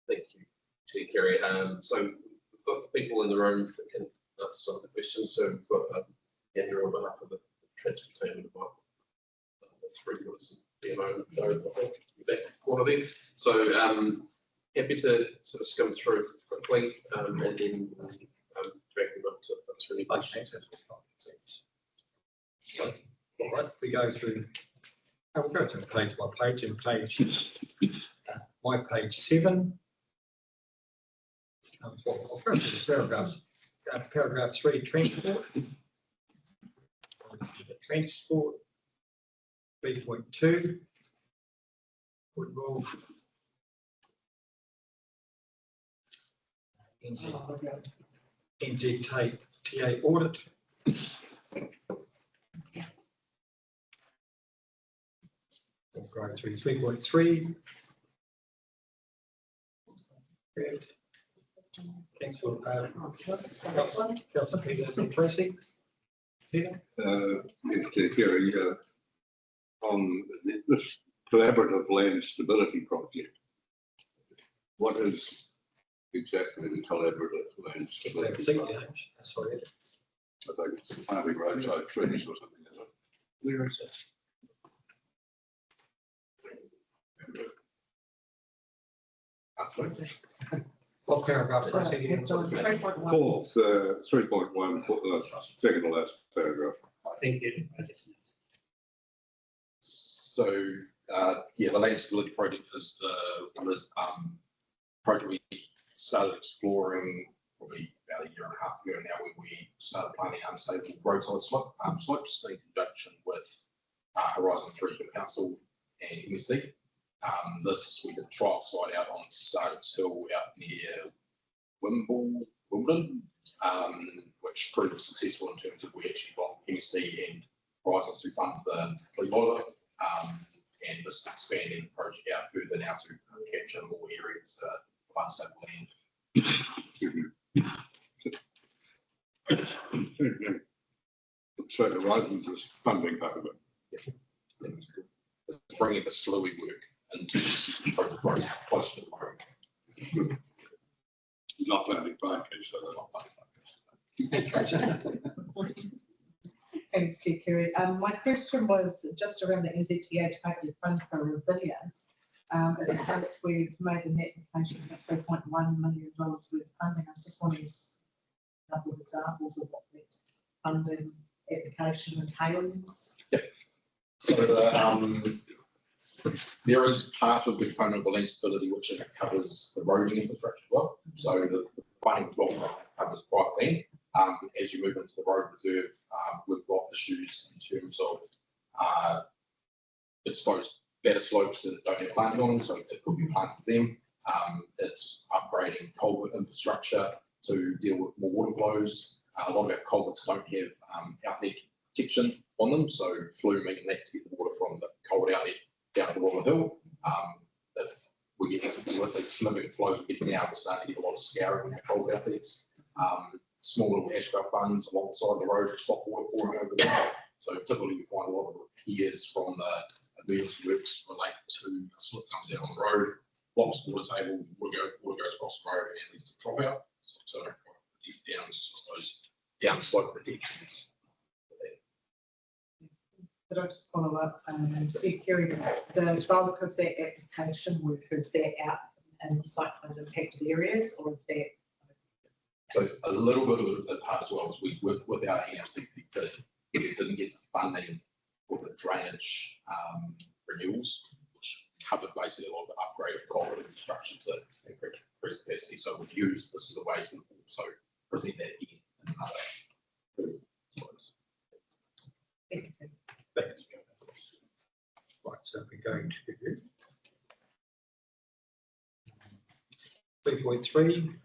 Thank you, Chair Kerry. So we've got the people in the room that can answer some of the questions. So we've got Andrew on behalf of the transport team and the three of us, BMO, back corner there. So happy to sort of skim through quickly and then drag them up to really questions. All right, we go through. We'll go through page by page, and page my page 7. I'll go through the paragraphs. Paragraph 3, transport. Transport. 3.2. Football. NZTA audit. We'll go through 3.3. Good. Councillor Peter and Tracy. Peter? Kerry, on this collaborative land stability project, what is exactly the collaborative land stability? Sorry. I think it's planting roadside trees or something, is it? Where is it? What paragraph? Fourth, 3.1, second to last paragraph. Thank you. So, yeah, the land stability project is the project we started exploring probably about a year and a half ago now, where we started planning unstable roadside slopes in conjunction with Horizon 3 Council and MSD. This, we did a trial site out on Sargent's Hill out near Wimbledon, which proved successful in terms of we actually got MSD and Horizon to fund the complete lot of it. And this is expanding the project out further now to capture more areas of unstable land. So Horizon's is funding part of it. It's bringing the Sloughie work into the project close to the road. Not planting pine trees, so they're not planting pine trees. Thanks, Chair Kerry. My question was just around the NZTA Targeted Fund for Resilience. It indicates we've made an application for $3.1 million worth of funding. I was just wondering a couple of examples of what that funding application entails. So there is part of the component of the land stability which covers the roading infrastructure as well. So the funding as well covers private land. As you move into the road reserve, we've got issues in terms of exposed better slopes that don't have planting on them, so it could be planted them. It's upgrading culvert infrastructure to deal with more water flows. A lot of our culverts don't have outlet protection on them, so fluming and that to get the water from the culvert outlet down to the bottom of the hill. If we get with the slimming flows we're getting now, we're starting to get a lot of scouring in our culvert outlets. Small little asphalt bunds along the side of the road to stop water pouring over there. So typically we find a lot of repairs from the emergency works relate to a slip comes out on the road, blocks the water table, water goes across the road and leads to drop out. So downslope protections. Could I just follow up? Kerry, the bulk of that application work, is that out in the cyclone impacted areas, or is that? So a little bit of a part as well as we worked with our NRCP bid, we didn't get the funding for the drainage renewals, which covered basically a lot of the upgrade of culvert infrastructure to increase capacity. So we've used this as a way to also present that in another. Thanks. Right, so we're going to 3.3.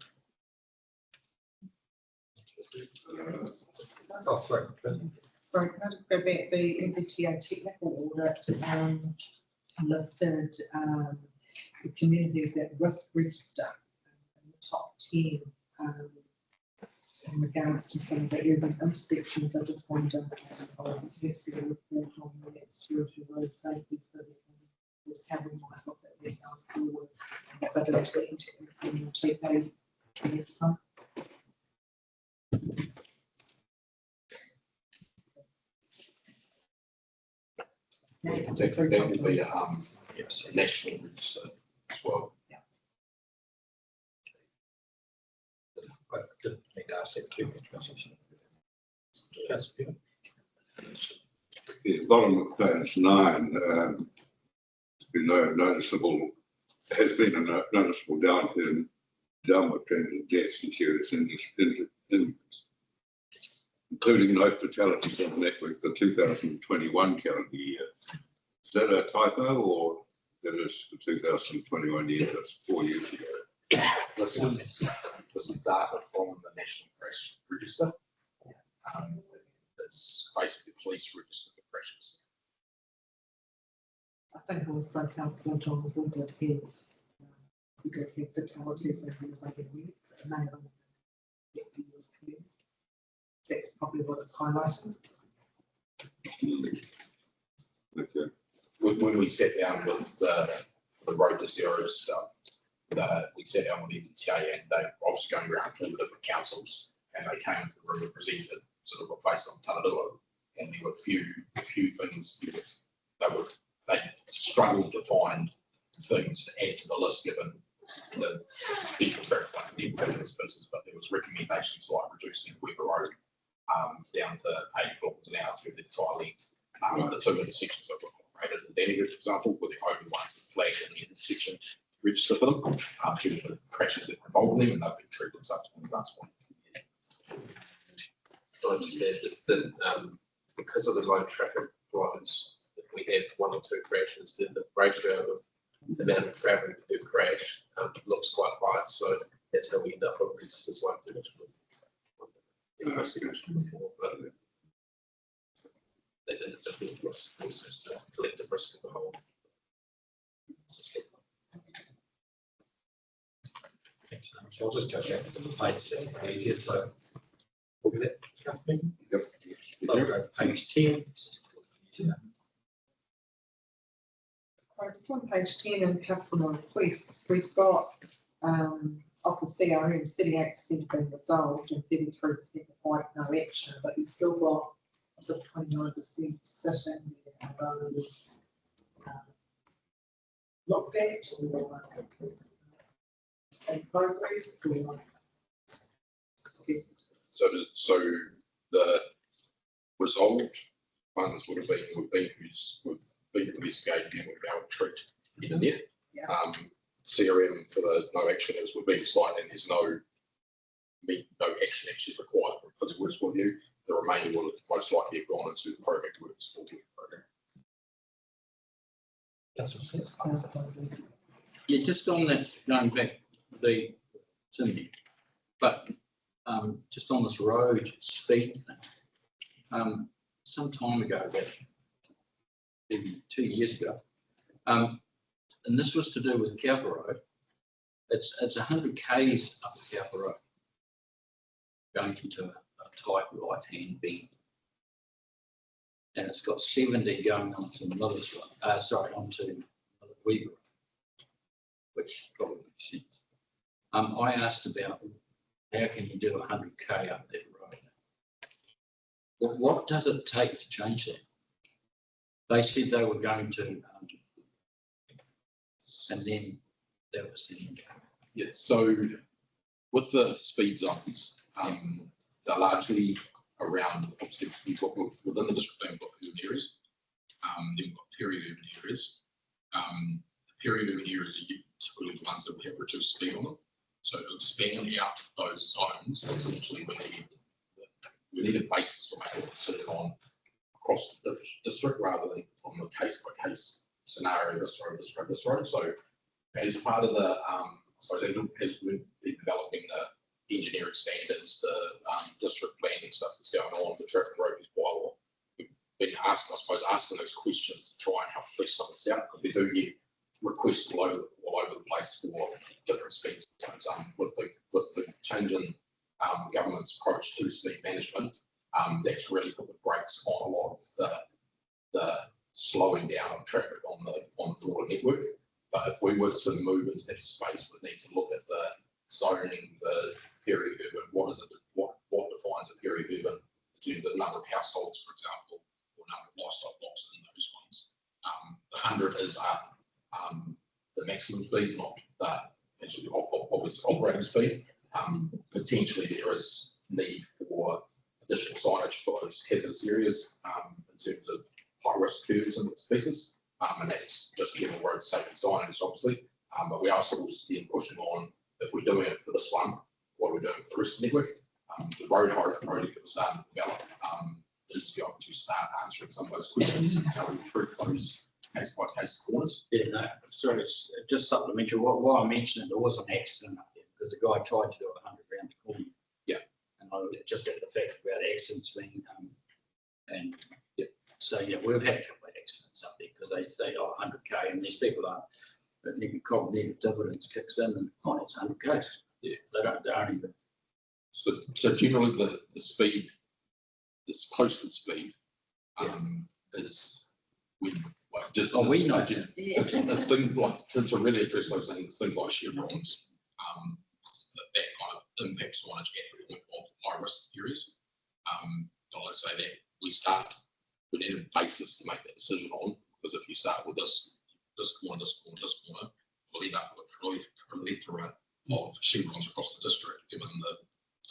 Oh, sorry. Sorry, can I just go back? The NZTA technical audit listed the communities at risk register in the top 10 in regards to some of the urban intersections. I just wonder if you a report on that through to road safety, so that just how we might look at that going forward. But it'll take a next time. That will be a national register as well. But the asset too for transition. That's good. The bottom of page 9, there's been no noticeable has been a noticeable downward trend in deaths and serious injuries, including no fatalities on the network for the 2021 calendar year. Is that a typo, or that is the 2021 year? That's 4 years ago. This is data from the National Crash Register. It's basically the police register for crashes. I think also Councillor Johns will did have, we did have fatalities and things like that. It may have yet be as clear. That's probably what it's highlighting. Okay. When we sat down with the road to zero stuff, we sat down with the NTA and they were obviously going around to all the different councils, and they came into the room and presented sort of based on Tanarua, and there were a few things they struggled to find things to add to the list given the impediments business, but there was recommendations like reducing Weber Road down to 80 kilometres an hour through the entire length. The two intersections that were operated in Danny, for example, were the only ones that flagged in the intersection register for them due to the crashes that were involved in them, and they've been treated subsequently last one. I understand that because of the low traffic flows, if we have 1 or 2 crashes, then the ratio of the amount of traffic per crash looks quite high. So that's how we end up with registers like that. But they didn't affect the collective risk of the whole system. So I'll just go back to the page easier, so. Look at that. Yep. I'll go page 10. So just on page 10 in customer requests, we've got of the CRM, 38% being resolved and 33% required no action, but you've still got sort of 29% sitting there. Are those looked at or in progress? Or, So the resolved ones would have been who's been investigating and would be able to treat in there. Yeah. CRM for the no action is would be slight, and there's no action actually required from a physical works point of view. The remaining will have most likely have gone into the project works for the program. Yeah, just on that, going back to the Cindy, but just on this road speed thing, some time ago, about maybe 2 years ago, and this was to do with Cowper Road. It's 100 k's up the Cowper Road, going into a tight right-hand bend, and it's got 70 going onto Miller's Road, onto Weber Road, which probably makes sense. I asked about how can you do 100k up that road? Well, what does it take to change that? They said they were going to, and then that was the end. Yeah, so with the speed zones, they're largely around, obviously, we talk within the district, they've got urban areas, then we've got peri-urban areas. The peri-urban areas are typically the ones that we have reduced speed on them. So to expand out those zones, essentially we need a basis for making a decision on across the district rather than on a case by case scenario, this road, this road, this road. So as part of the, I suppose as we've been developing the engineering standards, the district planning stuff that's going on, the traffic road is bylaw, we've been asking those questions to try and help flesh some of this out, because we do get requests all over the place for different speeds. With the change in government's approach to speed management, that's really put the brakes on a lot of the slowing down of traffic on the broader network. But if we were to move into that space, we need to look at the zoning, the peri-urban, what defines a peri-urban in terms of the number of households, for example, or number of livestock blocks in those ones. The 100 is the maximum speed, not the actually obviously operating speed. Potentially there is need for additional signage for those hazardous areas in terms of high risk curves and species. And that's just general road safety signage, obviously. But we are still then pushing on, if we're doing it for this one, what we're doing for the rest of the network. The road project that we're starting to develop, is going to start answering some of those questions and how we improve those case by case corners. Yeah, no, sorry, it's just supplementary. Why I mentioned it, there was an accident up there because the guy tried to do 100 round the corner. Yeah. And I just get the fact about accidents being, and yeah, so yeah, we've had a couple of accidents up there because they say, oh, 100k, and these people are, cognitive dividends kicks in and, oh, it's 100k. Yeah. They aren't even. So generally the speed, this posted speed, is when, like, just. Oh, we know. It's things like, to really address those things like chevrons, that kind of impacts on a high risk areas. I'd say that we need a basis to make that decision on, because if you start with this corner, we'll end up with a plethora of chevrons across the district, given the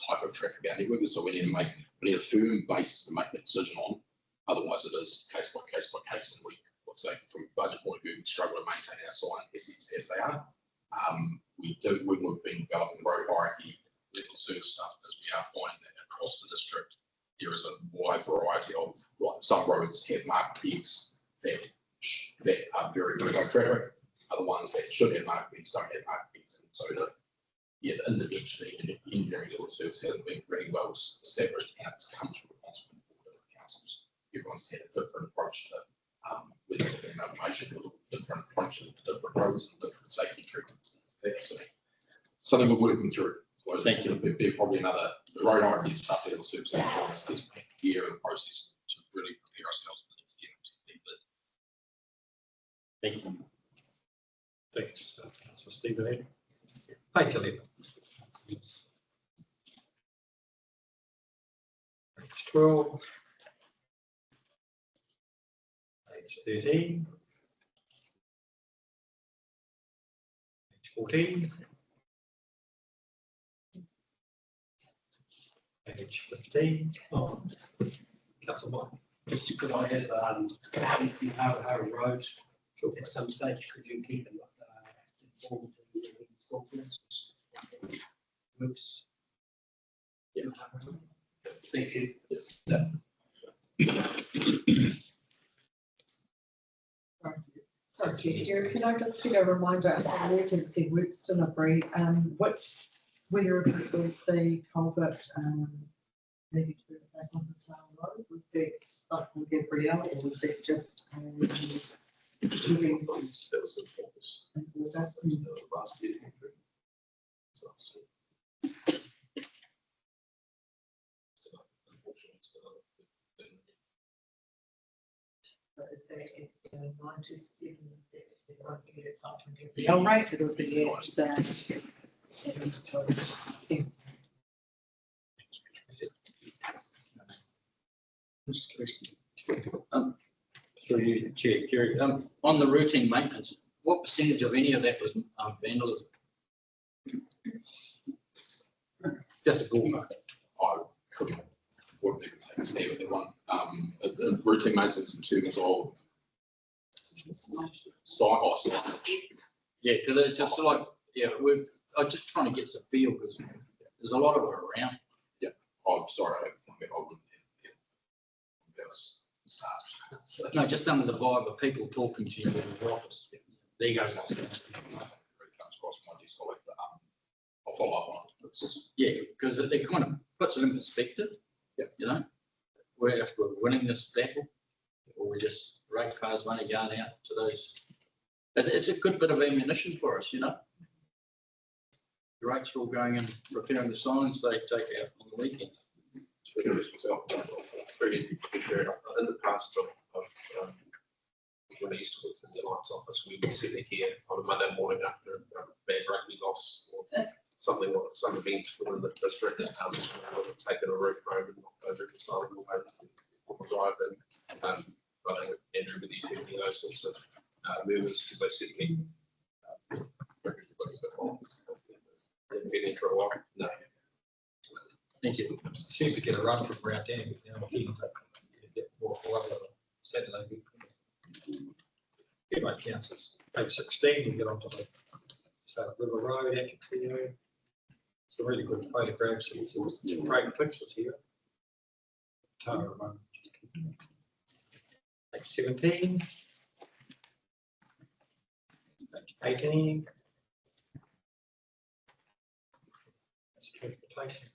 type of traffic our network is. So we need a firm basis to make that decision on. Otherwise, it is case by case, and we, let's say, from a budget point of view, we struggle to maintain our sign assets as they are. We do, when we've been developing the road hierarchy, level service stuff, as we are finding that across the district, there is a wide variety of, like, some roads have marked pegs that are very, very low traffic. Other ones that should have marked pegs don't have marked pegs. And so the intervention and engineering level service hasn't been very well established, and it comes from responsibility for different councils. Everyone's had a different approach to whether it's been information, or different approaches to different roads and different safety treatments. That's something we're working through. So it's going to be probably another, the road hierarchy is tough level service. It's a year in the process to really prepare ourselves for the next year. Thank you. Thanks, Councillor Stephen. Page 11. Page 12. Page 13. Page 14. Page 15. Oh, Councillor Mike. Just could I have, if you have Harrow Road, at some stage, could you keep it informed of the documents? Looks. Yeah. Thank you. Sorry, Chair, can I just get a reminder of the emergency works delivery, where it was the culvert, needed to be replaced on the town road, was that stuff from Gabrielle, or was that just, That was the focus. was that Last year. at 97, it won't be at something Gabrielle rate, it'll be at the. Through you, Chair Kerry, on the routine maintenance, what percentage of any of that was vandalism? Just a ballpark. I wouldn't even take a stab at that one. Routine maintenance in terms of site. Yeah, because it's just like, yeah, I'm just trying to get some feel, because there's a lot of it around. Yeah, I'm sorry, I wouldn't be able to start. No, just under the vibe of people talking to you in the office. There goes. Comes across my desk, I'll follow up on it. Yeah, because it kind of puts it in perspective. Yeah. You know, if we're winning this battle, or we're just ratepayers' money going out to those. It's a good bit of ammunition for us, you know. The rates are all going and repairing the signs they take out on the weekends. Speaking of this myself, it's very good. In the past, when I used to work in the Lights office, we would sit here on a Monday morning after a bad rugby loss or something like some event within the district. We've taken a roof home and knocked over the side of the way to drive in. I think Andrew with you those sorts of movements, because they certainly everybody's at home. Haven't been in for a while. No. Thank you. Seems to get a run from around town, you know, get more Saturday. Get my councils. Page 16, we get on to the So River Road, Akatio. Some really good photographs, and some great pictures here. Tara Road. Page 17. Page 18. That's transportation.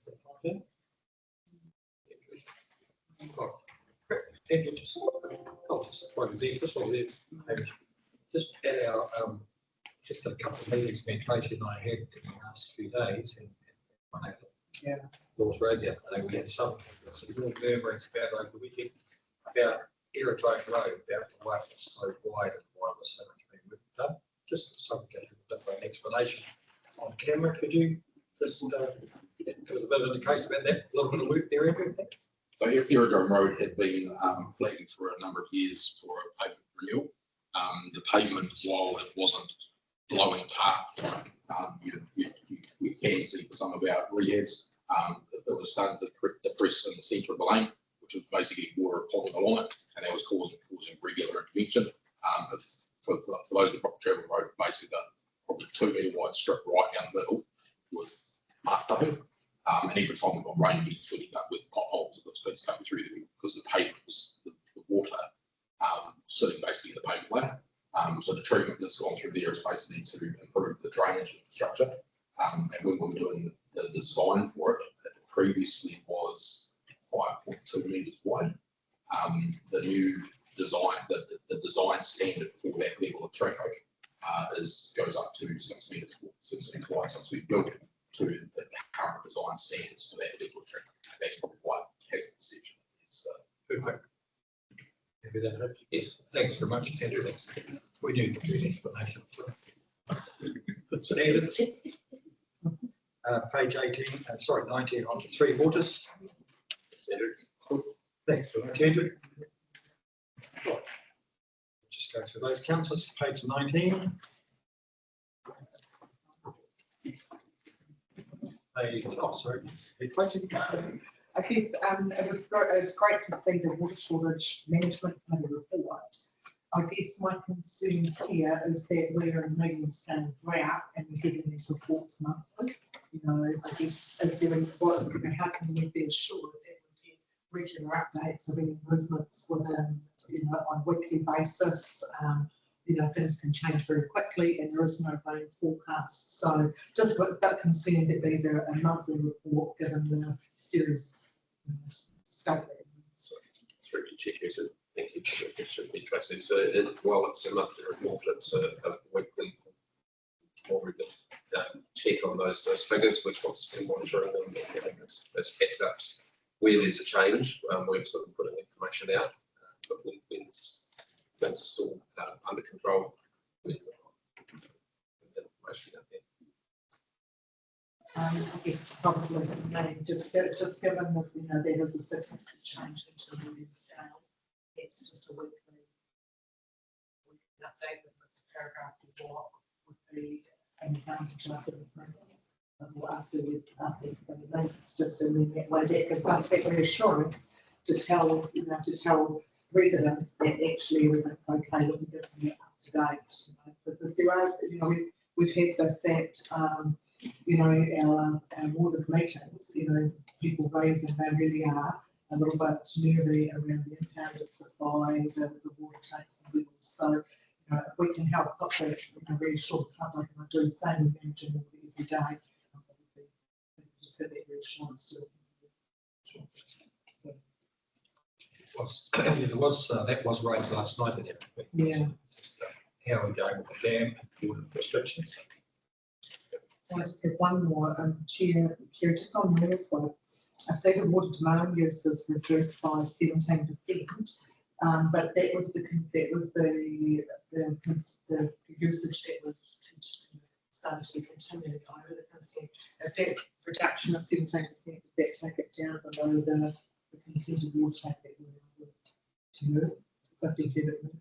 Oh, Andrew, just, this one there, just at our, just a couple of meetings, me and Tracy and I had in the last few days, and one at Lord's Radio, I think we had some real murmurings about over the weekend about Aerodrome Road, about the way it's so wide and why it was so much being done. Just something to give an explanation on camera. Could you just give us a bit of indication about that? A little bit of work there, Andrew? So Aerodrome Road had been flagging for a number of years for a pavement renewal. The pavement, while it wasn't blowing apart, you can see for some of our rehabs, it was starting to depress in the centre of the lane, which was basically water ponding along it, and that was causing regular intervention. For those who probably travel the road, basically the probably 2 metre wide strip right down the middle was marked up. And every time we got rain, we filling up with potholes that was coming through there because the pavement was the water sitting basically in the pavement layer. So the treatment that's gone through there is basically to improve the drainage infrastructure. And when we were doing the design for it, it previously was 5.2 metres wide. The new design, the design standard for that level of traffic goes up to 6 metres wide. So we built it to the current design standards for that level of traffic. That's probably why it has a perception. Perfect. Yes, thanks very much, Andrew. Thanks. We knew to do an explanation. Standard. Page 18, sorry, 19 on to Three Waters. Thanks very much, Andrew. Right. Just go through those councillors, page 19. Sorry. I guess it's great to see the water shortage management committee report. I guess my concern here is that we're in a medium scale drought and we're getting these reports monthly. You know, I guess is there how can we be assured that we get regular updates of any movements within, on a weekly basis? Things can change very quickly and there is no rain forecast. So just a bit concerned that these are a monthly report given the serious state. Through to check, so thank you for the question, Tracy. So while it's a monthly report, it's a weekly more regular check on those figures, which wants to be monitoring them and having those kept up. Where there's a change, we're sort of putting information out, but when things are still under control, we can put information out there. I guess probably just given that there is a significant change into the new scale, it's just a weekly update with a paragraph of what would be an advantage after the it's just in that way that gives us that reassurance to tell residents that actually everything's okay, we can get them up to date. Because there are, we've had this at our waters meetings, people raising they really are a little bit nervy around the impounded supply, the water tanks and levels. So, if we can help put that, reassure the public, and I do the same with managing water every day, just have that reassurance to that was raised last night. yeah. How are we going with the dam and restrictions? So I just have one more, Chair, just on this one. I see the water demand use is reduced by 17%, but that was the usage that was started to be continued over the consent. Is that reduction of 17%, does that take it down below the consented water tank that we were to move to 50 cubic meters?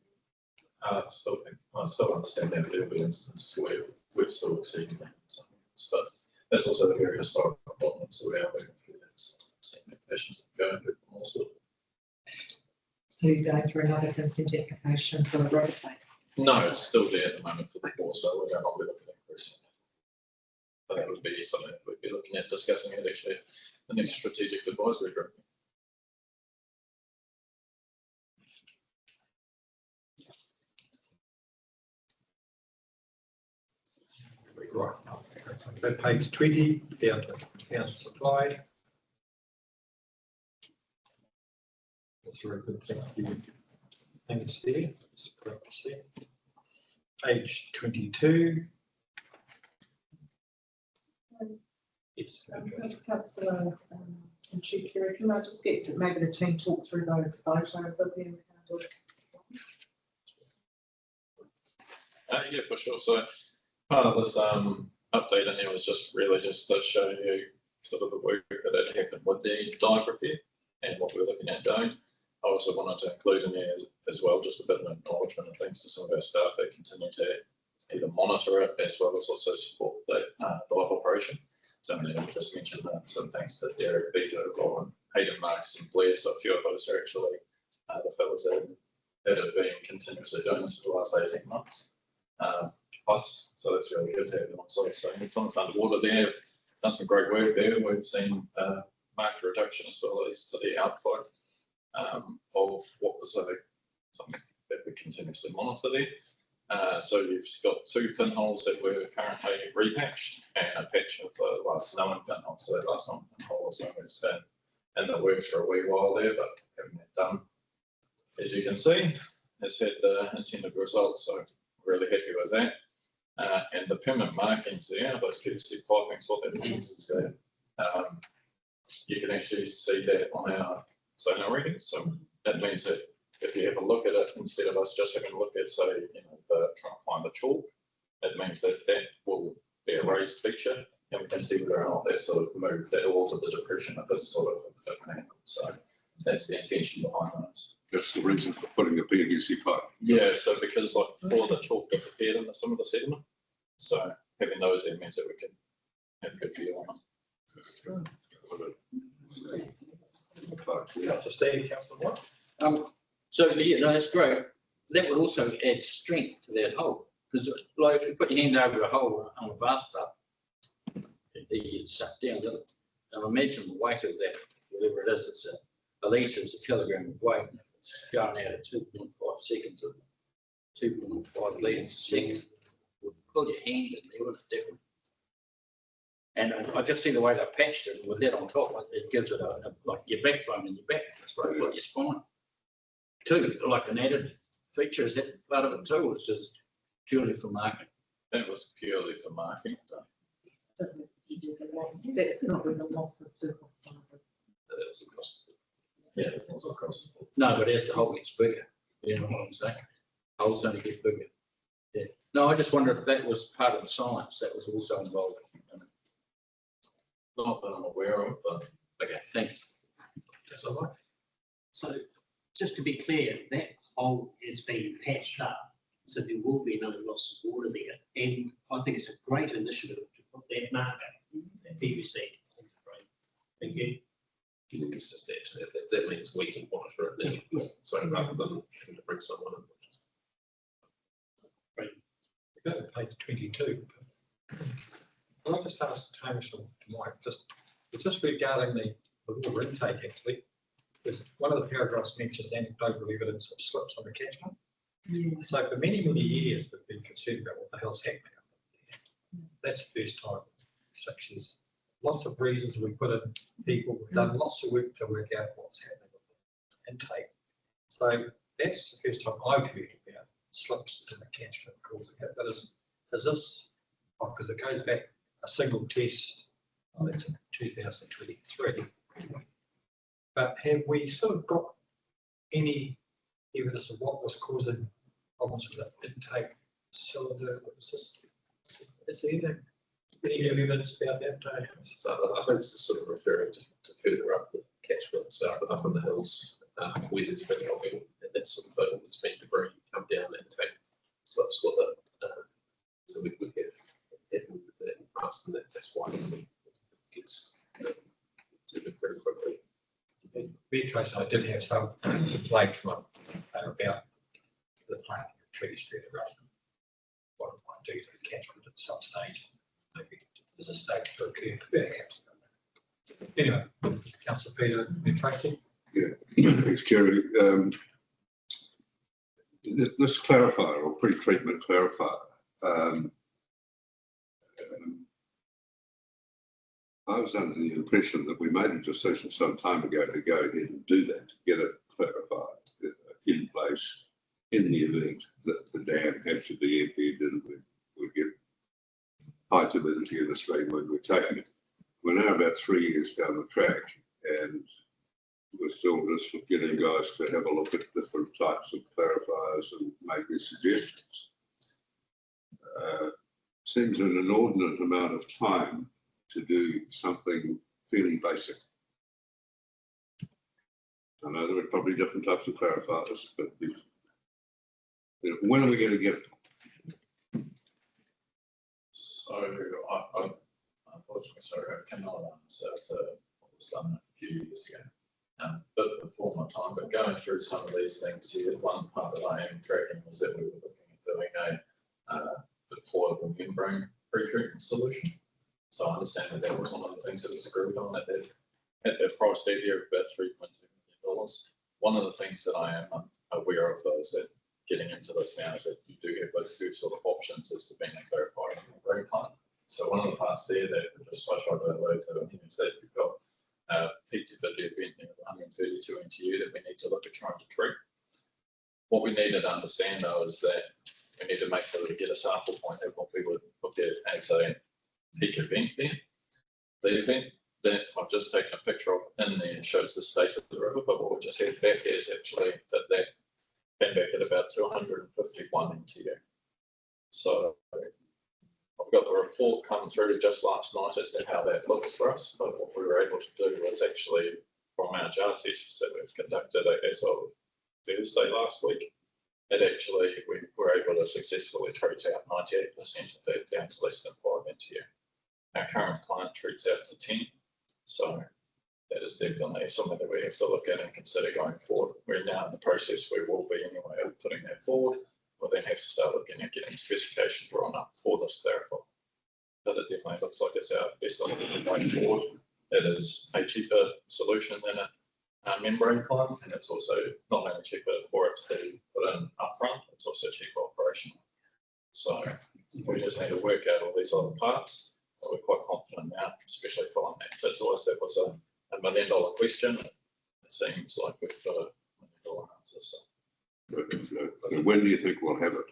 I still understand that there'll be instances where we've still exceeded that, but that's also the very historic problem. So we are moving through that same applications going through also. So you're going through another consent application for the road tank? No, it's still there at the moment for the board, so we're not looking at increasing. But that would be something that we'd be looking at discussing at actually the next strategic advisory group. Right. So page 20, down to council supply. That's very good, thank you. And it's there, it's correct there. Page 22. Yes. Councillor Kerry, can I just get maybe the team talk through those photos of them? Yeah, for sure. So part of this update in there was just really just to show you sort of the work that had happened with the dive repair and what we're looking at doing. I also wanted to include in there as well just a bit of acknowledgement and thanks to some of our staff that continue to either monitor it as well as also support the dive operation. So I just mentioned some thanks to Derek, Vito, Lauren, Hayden, Marks and Blair. So a few of those are actually the fellas that have been continuously doing this for the last 18 months. Plus, so that's really good to have them on site. So Tom's underwater there, done some great work there. We've seen marked reduction as well as to the outflow of what was something that we continuously monitor there. So you've got 2 pinholes that were currently repatched and a patch of the last known pinhole. So that last known pinhole was something that's been in the works for a wee while there, but having that done, as you can see, has had the intended result. So really happy with that. And the permanent markings there, those PVC pipings, what that means is that you can actually see that on our sonar readings. So that means that if you have a look at it, instead of us just having a look at, say, trying to find the chalk, it means that that will be a raised feature and we can see whether or not that sort of moved, that will alter the depression of this sort of different angle. So that's the intention behind those. That's the reason for putting the PVC pipe. Yeah, so because like before the chalk disappeared in some of the sediment, so having those there means that we can have a good view on it. Councillor Steve, Councillor White. So yeah, no, that's great. That would also add strength to that hole because, like, if you put your hand over a hole on a bathtub, it sucked down, doesn't it? And imagine the weight of that, whatever it is. It's a litre is a kilogram of weight. And if it's going out at 2.5 seconds of 2.5 litres a second, would pull your hand in there, wouldn't it? Definitely. And I just see the way they patched it with that on top. It gives it like your backbone in your back. That's right, like your spine. Too, like an added feature. Is that part of it too, or is it just purely for marking? That was purely for marking. That's not with a loss of That was across. Yeah, it was across. No, but as the hole gets bigger, you know what I'm saying? Holes only get bigger. Yeah. No, I just wonder if that was part of the science that was also involved. Not that I'm aware of, but Okay, thanks. that's all right. So just to be clear, that hole has been patched up, so there will be no loss of water there. And I think it's a great initiative to put that marker, that PVC. on the frame. Thank you. It's just that means we can monitor it now. So rather than having to bring someone in. Go to page 22. I'll just ask Hamish and Mike, it's just regarding the water intake actually. Because one of the paragraphs mentions anecdotal evidence of slips on the catchment. So for many, many years, we've been concerned about what the hell's happening up there. That's the first time, such as lots of reasons we put in people, we've done lots of work to work out what's happening with the intake. So that's the first time I've heard about slips in the catchment causing it. But is this, because it goes back a single test, that's in 2023. But have we sort of got any evidence of what was causing problems with the intake cylinder system? Is there any evidence about that? So I think it's sort of referring to further up the catchment, so up in the hills, where there's been logging and that sort of thing, there's been debris come down and take slips with it. So we have that in the past, and that's why it gets to it very quickly. Beatrice, I did have some complaints from about the planting of trees further up. What it might do to the catchment at some stage, maybe as a state to occur, perhaps. Anyway, Councillor Peter and Tracy. Thanks, Kerry. This clarifier or pre-treatment clarifier, I was under the impression that we made a decision some time ago to go ahead and do that, to get it clarified in place in the event that the dam had to be emptied and we get high turbidity in the stream when we're taking it. We're now about 3 years down the track and we're still just getting guys to have a look at different types of clarifiers and make their suggestions. Seems an inordinate amount of time to do something fairly basic. I know there are probably different types of clarifiers, but when are we going to get it? So I unfortunately, sorry, I cannot answer what was done a few years ago. But before my time, but going through some of these things here, one part that I am tracking was that we were looking at doing a deployable membrane pre-treatment solution. So I understand that that was one of the things that was agreed on at that price tag here of about $3.2 million. One of the things that I am aware of those that getting into those now is that you do have those two sort of options as to being a clarified membrane plant. So one of the parts there that just I tried to allude to is that you've got peak turbidity of 132 NTU that we need to look at trying to treat. What we needed to understand though is that we need to make sure we get a sample point at what we would look at as a peak event there. The event that I've just taken a picture of in there shows the state of the river, but what we just had back is actually that came back at about 251 NTU. So I've got the report come through just last night as to how that looks for us, but what we were able to do was actually, from our jar tests that we've conducted as of Thursday last week, that actually we were able to successfully treat out 98% of that down to less than 5 NTU. Our current plant treats out to 10, so that is definitely something that we have to look at and consider going forward. We're now in the process, we will be anyway of putting that forward. We'll then have to start looking at getting specification drawn up for this clarifier. But it definitely looks like it's our best option going forward. It is a cheaper solution than a membrane plant, and it's also not only cheaper for it to be put in upfront, it's also cheaper operational. So we just need to work out all these other parts. But we're quite confident now, especially following that. But to us, that was a $1 million question. It seems like we've got a $1 million answer. So. When do you think we'll have it?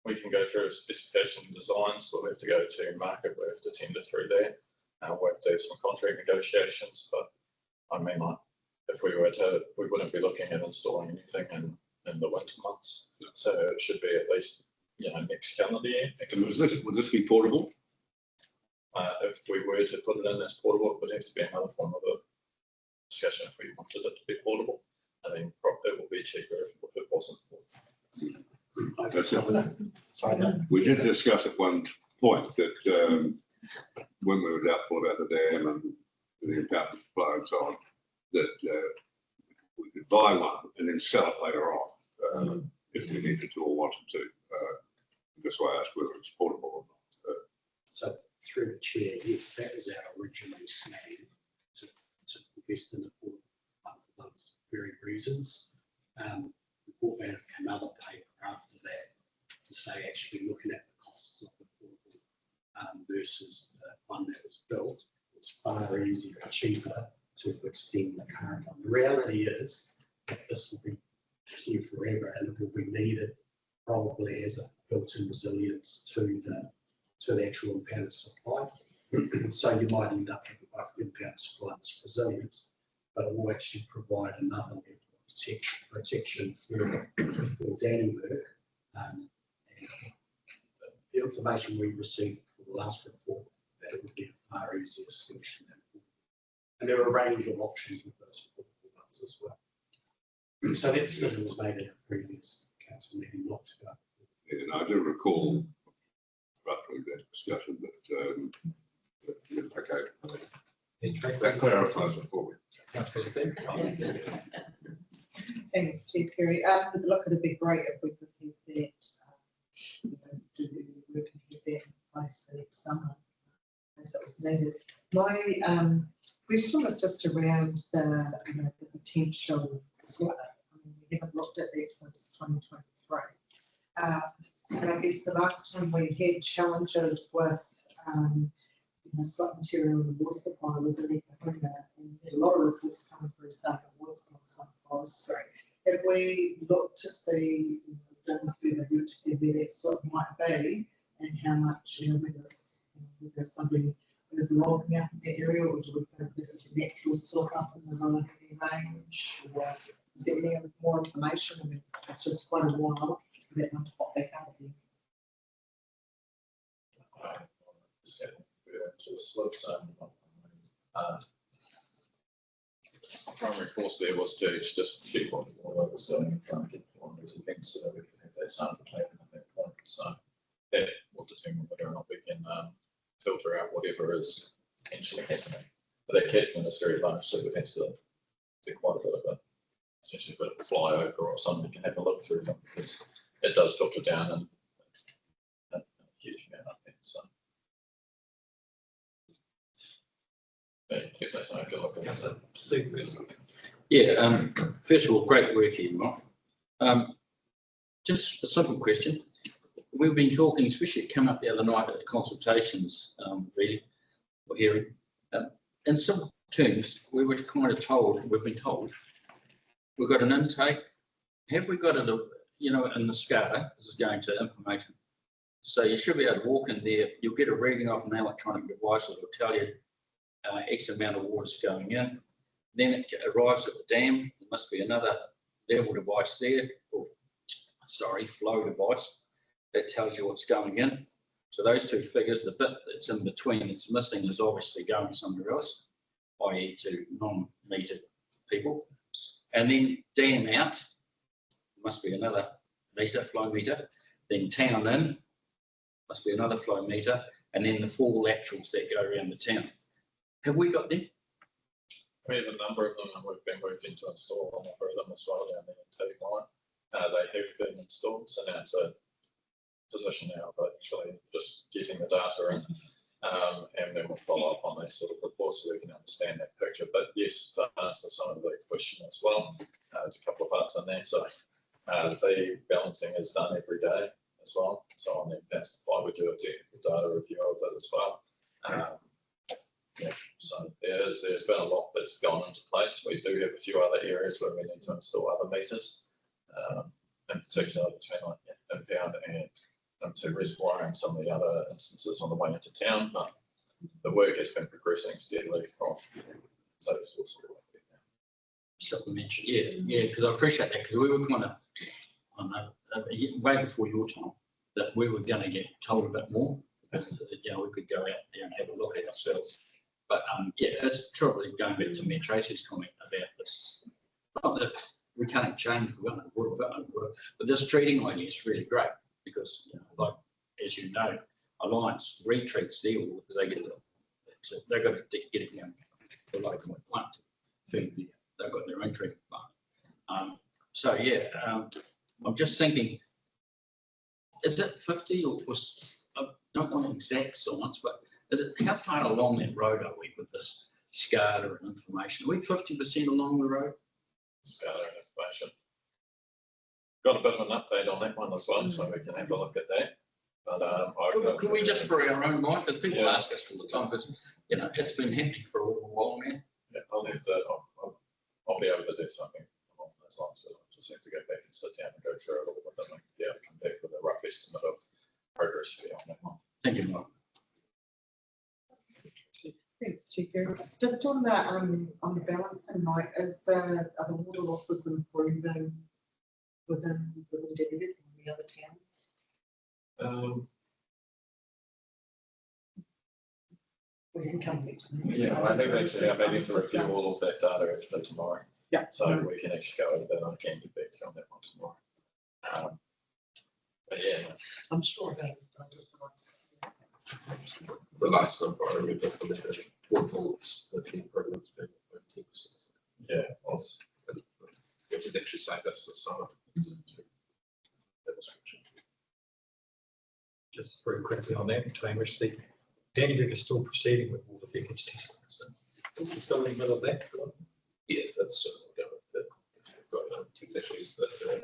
We can go through specification designs. We'll have to go to market. We'll have to tender through there. We'll have to have some contract negotiations. But I mean, if we were to, we wouldn't be looking at installing anything in the winter months. So it should be at least, next calendar year. And would this be portable? If we were to put it in as portable, it would have to be another form of a discussion if we wanted it to be portable. I think it will be cheaper if it wasn't. We did discuss at one point that when we were doubtful about the dam and the impoundment flow and so on, that we could buy one and then sell it later on if we needed to or wanted to. That's why I asked whether it's portable or not. So through the chair, yes, that was our original plan to invest in the portable for those very reasons. We brought back another paper after that to say actually looking at the costs of the portable versus the one that was built, it's far easier and cheaper to extend the current one. The reality is that this will be here forever and it will be needed probably as a built-in resilience to the actual impounded supply. So you might end up with both impounded supply and resilience, but it will actually provide another level of protection for Dannyburg. The information we received for the last report, that it would be a far easier solution. And there are a range of options with those ones as well. So that decision was made in a previous council meeting not to go. And I do recall roughly that discussion, but okay. That clarifies it for me. Thanks, Chief Kerry. With the look of the big break, if we could have that, do work and have that in place for next summer, as it was needed. My question was just around the potential slip. I mean, we haven't looked at that since 2023. And I guess the last time we had challenges with slip material in the water supply was in Ekahuna, and there were a lot of reports coming through saying it was from some forestry. Have we looked to see, done further work to see where that slip might be and how much, whether somebody is logging up in that area, or do we think that it's a natural slip up in the lower range? Or is there any more information? I mean, it's just quite a while for that one to pop back up again. To the slopes primary course there was to just keep on what I was doing, trying to get kilometres and things so that we can have that sample taken at that point. So that will determine whether or not we can filter out whatever is potentially happening. But that catchment is very large, so we have to do quite a bit of it. Essentially a bit of a flyover or something we can have a look through, because it does filter down and a huge amount up there. So if that's not a good look at it. Yeah, first of all, great work here, Mark. Just a simple question. We've been talking, especially it came up the other night at the consultations, really, or hearing. In simple terms, we were kind of told, we've been told, we've got an intake. Have we got it, in the SCADA, this is going to information. So you should be able to walk in there, you'll get a reading off an electronic device that will tell you X amount of water is going in. Then it arrives at the dam. There must be another level device there, flow device that tells you what's going in. So those two figures, the bit that's in between that's missing is obviously going somewhere else, i.e. to non-metered people. And then dam out, must be another meter, flow meter. Then town in, must be another flow meter. And then the full laterals that go around the town. Have we got them? We have a number of them, and we've been working to install a number of them as well down there in Take Line. They have been installed, so now it's a position now of actually just getting the data in, and then we'll follow up on that sort of report so we can understand that picture. But yes, to answer some of the question as well, there's a couple of parts in there. So the balancing is done every day as well. So on the power supply, we do a technical data review of that as well. Yeah, so there's been a lot that's gone into place. We do have a few other areas where we need to install other meters, in particular between like impound and into reservoir and some of the other instances on the way into town. But the work has been progressing steadily from those sorts of work. Supplementary, yeah, because I appreciate that, because we were kind of, I don't know, way before your time, that we were going to get told a bit more, because we could go out there and have a look at ourselves. But yeah, it's probably going back to me, Tracy's comment about this. Not that we can't change, we're going to work, but this treating idea is really great, because like as you know, Alliance retreats their water because they get it. So they've got to get it down below 0.1 to feed there. They've got their own treatment plant. So yeah, I'm just thinking, is it 50 or I don't want exact science, but is it, how far along that road are we with this SCADA and information? Are we 50% along the road? SCADA and information. Got a bit of an update on that one as well, so we can have a look at that. But can we just for our own mind, because people ask us all the time, because it's been happening for a little while now. Yeah, I'll be able to do something along those lines, but I'll just have to go back and sit down and go through it all with them and be able to come back with a rough estimate of progress on that one. Thank you, Mark. Thanks, Chico. Just on the balancing, Mike, are the water losses improving within David and the other towns? We can come back to that. Yeah, I think actually I'm aiming to review all of that data actually tomorrow. Yeah. So we can actually go over that. I can get back to you on that one tomorrow. But yeah, I'm sure that. The last one, I remember from the waterfalls, the key programs, yeah, was. Which is actually saved us the summer. Just very quickly on that, Hamish, the Danny is still proceeding with all the leakage testing, so it's still in the middle of that. Yeah, that's got technologies that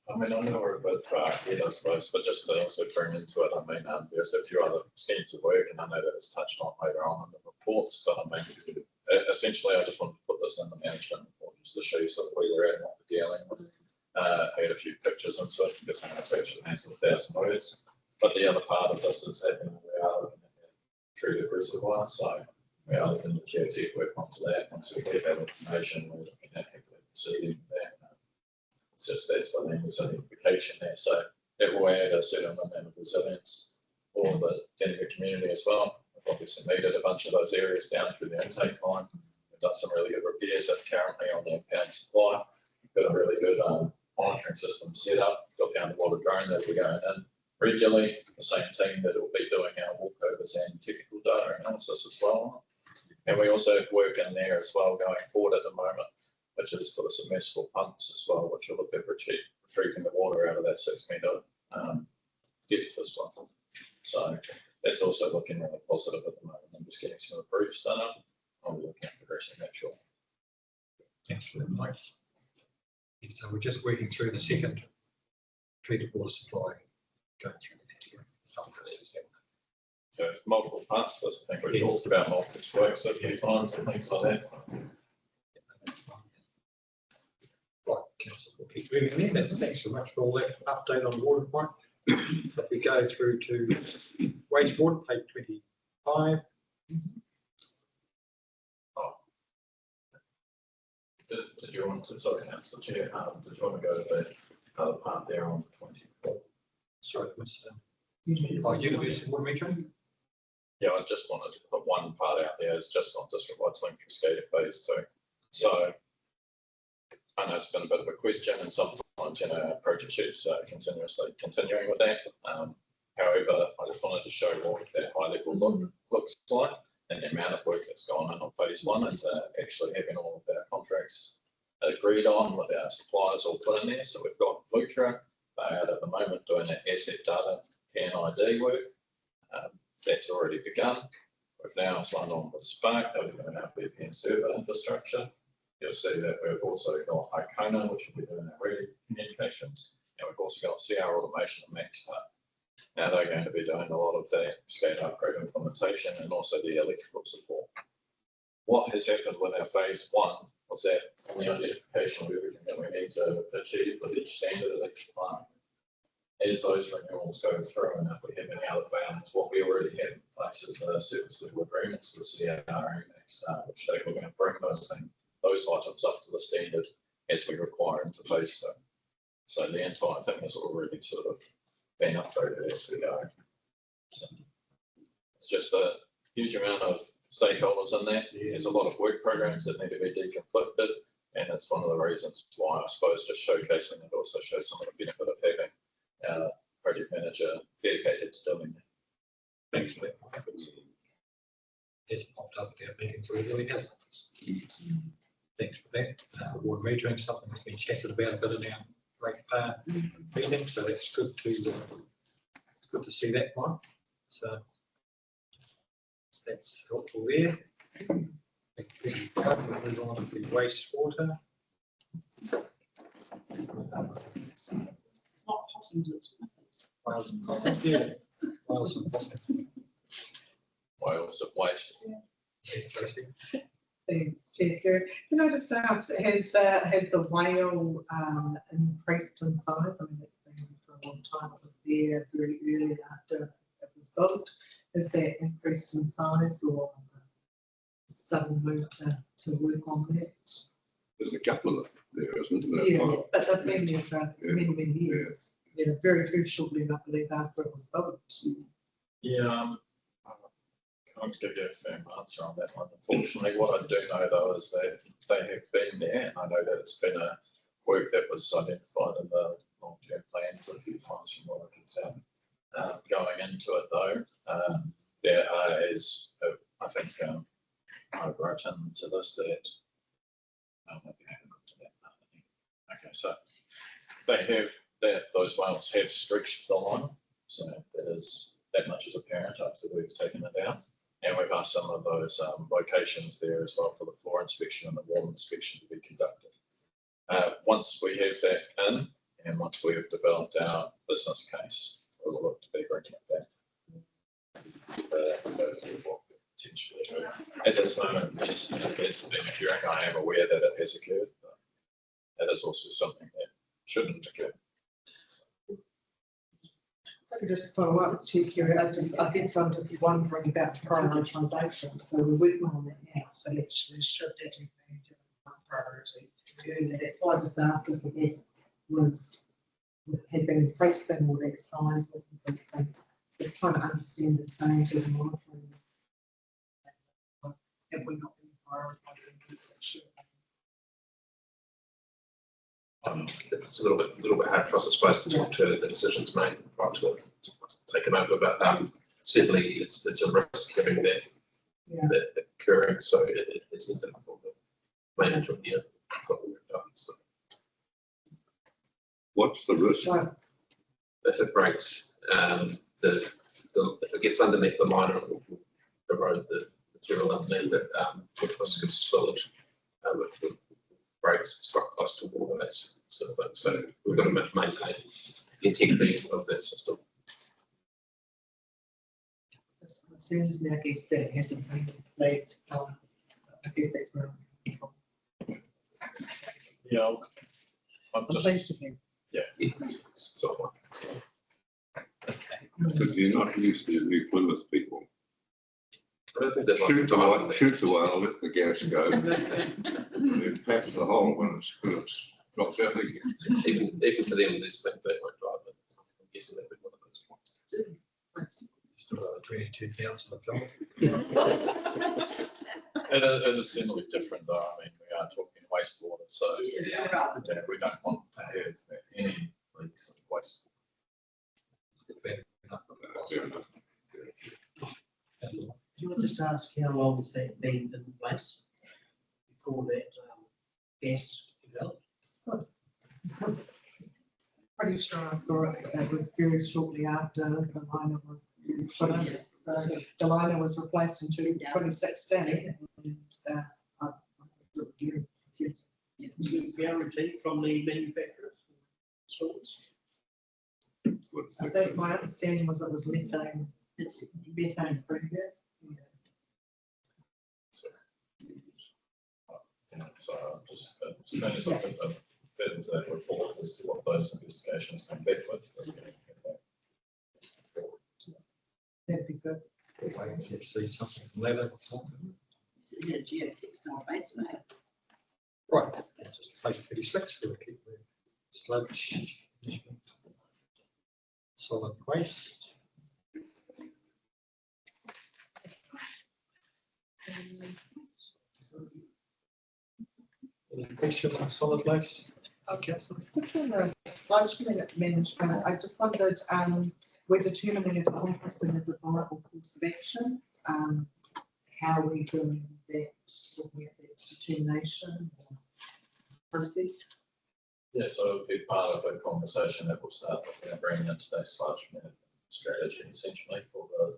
I mean, I know we're a bit far ahead, I suppose, but just to also bring into it, I mean, there's a few other schemes of work, and I know that it's touched on later on in the reports, but I mean, essentially, I just wanted to put this in the management report just to show you sort of where we're at and what we're dealing with. I had a few pictures into it because I know it's actually answered 1,000 words, but the other part of this is that we are looking at treated reservoir, so we are looking at geotech work onto that. Once we get that information, we're looking at seeding that. It's just that's the land certification there, so it will add a certain amount of resilience for the Denver community as well. We've obviously needed a bunch of those areas down through the intake line. We've done some really good repairs that currently on the impound supply. We've got a really good monitoring system set up. Got the underwater drone that we're going in regularly. The same team that will be doing our walkovers and technical data analysis as well. And we also have work in there as well going forward at the moment, which is for the submersible pumps as well, which will look at retrieving the water out of that 6 metre depth as well. So that's also looking really positive at the moment. I'm just getting some of the proofs done up. I'll be looking at progressing that short. Thanks for that, Mike. So we're just working through the second treated water supply. Going through the process. So there's multiple parts to this. I think we've talked about multiple works a few times and things like that. Right, council, we'll keep moving in. Thanks so much for all that update on water point. But we go through to wastewater, page 25. Did you want to, sorry, Councillor Chair, did you want to go to the other part there on 24? Sorry, Mr. Universal water metering? Yeah, I just wanted to put one part out there. It's just on district-wide link Cascada phase 2. So I know it's been a bit of a question, and sometimes, our project sheets are continuously continuing with that. However, I just wanted to show what that high-level look looks like and the amount of work that's gone in on phase 1 and actually having all of our contracts agreed on with our suppliers all put in there. So we've got Lutra, they are at the moment doing that asset data PNID work. That's already begun. We've now signed on with Spark, they're doing our VPN server infrastructure. You'll see that we've also got Icona, which will be doing our radio communications, and we've also got CR Automation and Maxstart. Now they're going to be doing a lot of that SCADA upgrade implementation and also the electrical support. What has happened with our phase 1 was that on the identification of everything that we need to achieve with each standard electric plant. As those renewals go through, and if we have any other failings, what we already have in place is service level agreements with CR and Maxstart, which we're going to bring those items up to the standard as we require into phase 2. So the entire thing has already sort of been updated as we go. So it's just a huge amount of stakeholders in that. There's a lot of work programs that need to be deconflicted, and it's one of the reasons why I suppose just showcasing it also shows some of the benefit of having our project manager dedicated to doing that. Thanks for that. It's popped up there, making through really hasn't. Thanks for that. Water metering, something that's been chatted about a bit in our meeting, so that's good to see that one. So that's helpful there. Move on to the wastewater. It's not possums, it's Wales and possums, yeah. Wales and possums. Wales of waste. Interesting. Chair Kerry, can I just ask, has the whale increased in size? I mean, it's been for a long time. It was there very early after it was built. Has that increased in size or sudden move to work on that? There's a couple of them there, isn't there? Yeah, but they've been there for many years. Yeah, very shortly, I believe, after it was built. Yeah, I can't give you a firm answer on that one. Unfortunately, what I do know though is that they have been there, and I know that it's been a work that was identified in the long-term plans a few times from what I can tell. Going into it though, there is, I think, I wrote into this that, maybe I haven't got to that part. Okay, so they have that those whales have stretched the line. So that much is apparent after we've taken it out. And we've asked some of those locations there as well for the floor inspection and the wall inspection to be conducted. Once we have that in, and once we have developed our business case, we'll look to be bringing it back. Go through what we potentially do. At this moment, yes, it's been occurring. I am aware that it has occurred, but that is also something that shouldn't occur. I could just follow up, Chief Kerry, I guess I'm just wondering about prioritisation, so we're working on that now, so actually should that be a priority? That's why I just asked if the guest had been increasing or that size was increasing, just trying to understand the change of monitoring. Have we not been prioritising? It's a little bit hard for us, I suppose, to talk to the decisions made right to it, taken over, but certainly it's a risk having that occurring, so it's a difficult management here. So. What's the risk? If it breaks, if it gets underneath the line of the road, the material underneath it, with risk of spillage, if it breaks, it's quite close to water, that sort of thing. So we've got to maintain the integrity of that system. It seems me, I guess, that hasn't been made. I guess that's where. Yeah, I'm just. Yeah. So, Because you're not used to New Plymouth people. I don't think they'd like Shoot to the die. while, shoot the while, let the gas go. And then patch the hole when it's drops out again. Even for them, this thing, they won't drive it. I'm guessing that would be one of those ones. Still got 22 councillor jobs. It is certainly different though. I mean, we are talking wastewater, so Yeah. yeah, we don't want to have any leaks of waste. Can I just ask how long has that been in place before that gas developed? Pretty sure I saw it was very shortly after the liner was put in. The liner was replaced in 2016. And, Guarantee from the manufacturers? I think my understanding was it was methane previous. So just as soon as I put that into that report as to what those investigations come back with. That'd be good. Waiting to see something from leather. Yeah, geotextile base mate. Right, that's just face pretty slick, we'll keep the sludge. Solid waste. Any question on solid waste? Just on the sludge management, I just wondered, we're determining if composting is a viable course of action. How are we doing that, looking at that determination or process? Yeah, so it'll be part of a conversation that we'll start looking at bringing into today's sludge management strategy essentially for the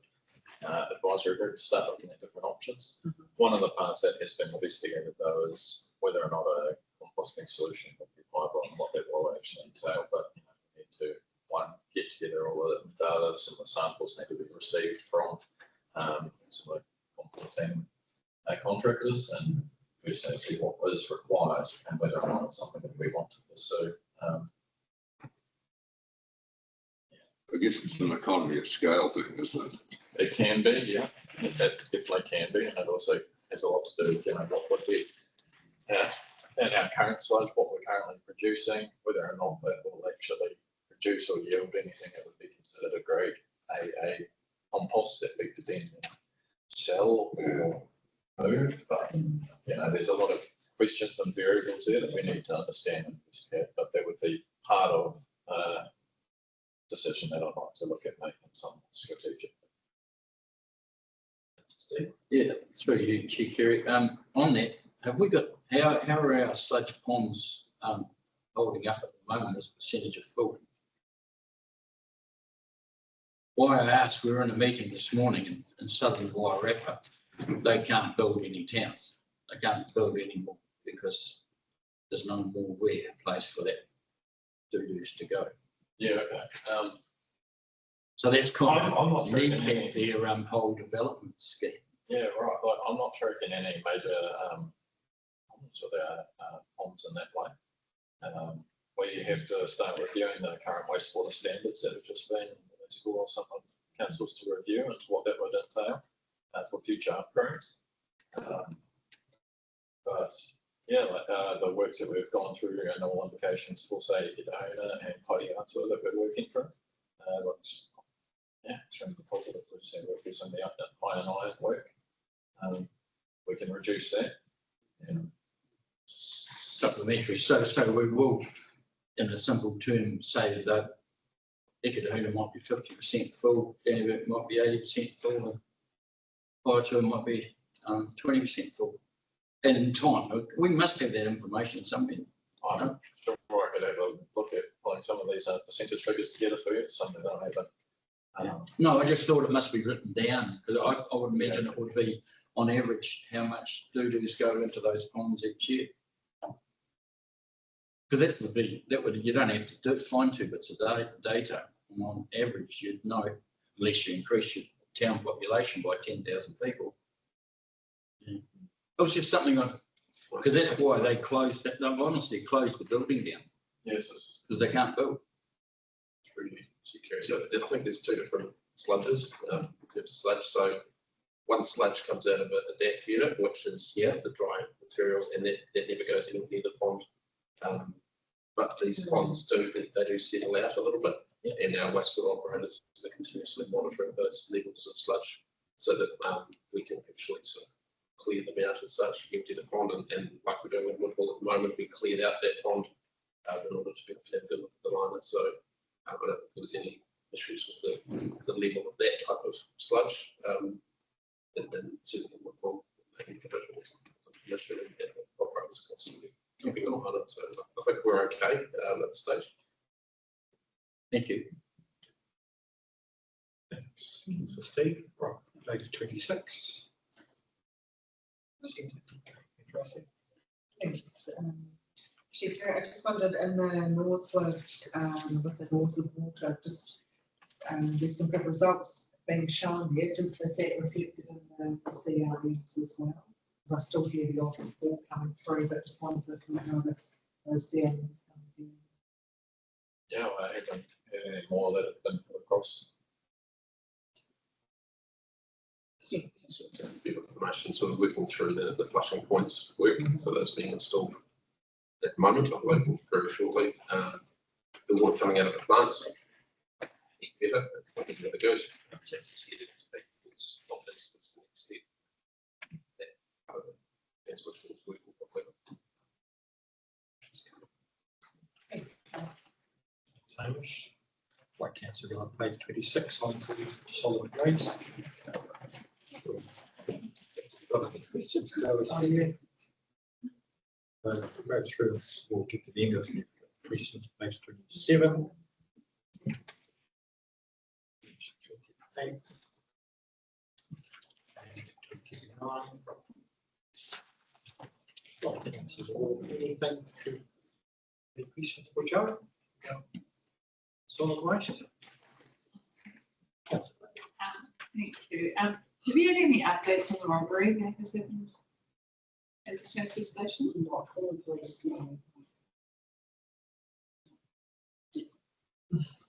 advisory group to start looking at different options. One of the parts that has been investigated though is whether or not a composting solution would be viable and what that will actually entail. But we need to get together all the data, some of the samples need to be received from some of the composting contractors and we just need to see what is required and whether or not it's something that we want to pursue. I guess it's an economy of scale thing, isn't it? It can be, yeah, it definitely can be, and it also has a lot to do with, what would be in our current sludge, what we're currently producing, whether or not that will actually produce or yield anything that would be considered a grade AA compost that we could then sell or move. But, there's a lot of questions and variables there that we need to understand and investigate, but that would be part of decision that I'd like to look at making some strategic. Yeah, through you, Chief Kerry. On that, have we got, how are our sludge ponds holding up at the moment as a percentage of full? why I asked, we were in a meeting this morning in Southern Wairarapa. They can't build any towns. They can't build any more because there's no more place for that doo-doos to go. Yeah, okay. So that's kind I'm of not tracking kneecap their whole development scheme. Yeah, right. Like, I'm not tracking any major problems with our ponds in that way. Where you have to start reviewing the current wastewater standards that have just been for some of councils to review and what that would entail for future upgrades. But yeah, like, the works that we've gone through and all indications for say Edahuna and Paiata that we're working through looks extremely positive. We've seen work with some of the iron work. We can reduce that. Supplementary. So we will, in a simple term, say that Ekidahuna might be 50% full, Dannevirke might be 80% full, and Paiata might be 20% full. And in time, we must have that information somewhere. I'm sure I could have a look at pulling some of these percentage figures together for you. It's something that I haven't. No, I just thought it must be written down because I would imagine it would be on average how much doo-doos go into those ponds each year. Because you don't have to find 2 bits of data. And on average, you'd know, unless you increase your town population by 10,000 people. Yeah. It was just something because that's why they closed it. They've honestly closed the building down. Yes, because they can't build. It's really secure. So I think there's 2 different sludges in terms of sludge. So one sludge comes out of a DAF unit, which is the dry material, and that never goes anywhere near the pond. But these ponds do settle out a little bit, and our wastewater operators are continuously monitoring those levels of sludge so that we can actually sort of clear them out as such, empty the pond, and like we're doing in Woodville at the moment, we cleared out that pond in order to be able to have the liner. So I don't think there was any issues with the level of that type of sludge. And certainly Woodville, maybe professionals, and operators constantly keeping an eye on it. So I think we're okay at this stage. Thank you. Thanks. So Steve, right, page 26. Thanks. Chief Kerry, I just wondered in the Northwood, with the Northwood water, just there's some good results being shown there. Does that reflected in the CREs as well? Because I still hear the odd report coming through, but just wondered how those CREs coming in. Yeah, I haven't heard any more that have been put across. A bit of information, sort of working through the flushing points work, so that's being installed at the moment. I'm working very shortly. The water coming out of the plants, better, it's looking really good. It's not this, that's the next step. That's what it's working properly. Hamish, like cancer on page 26 on solid waste. Got any questions? Go through, we'll get to the end of the questions, page 27. And 29. Got the answers all, anything to any questions for Joe? Solid waste. Thank you. Have you had any updates on the robbery that has happened at the transfer station? Not from the police, no.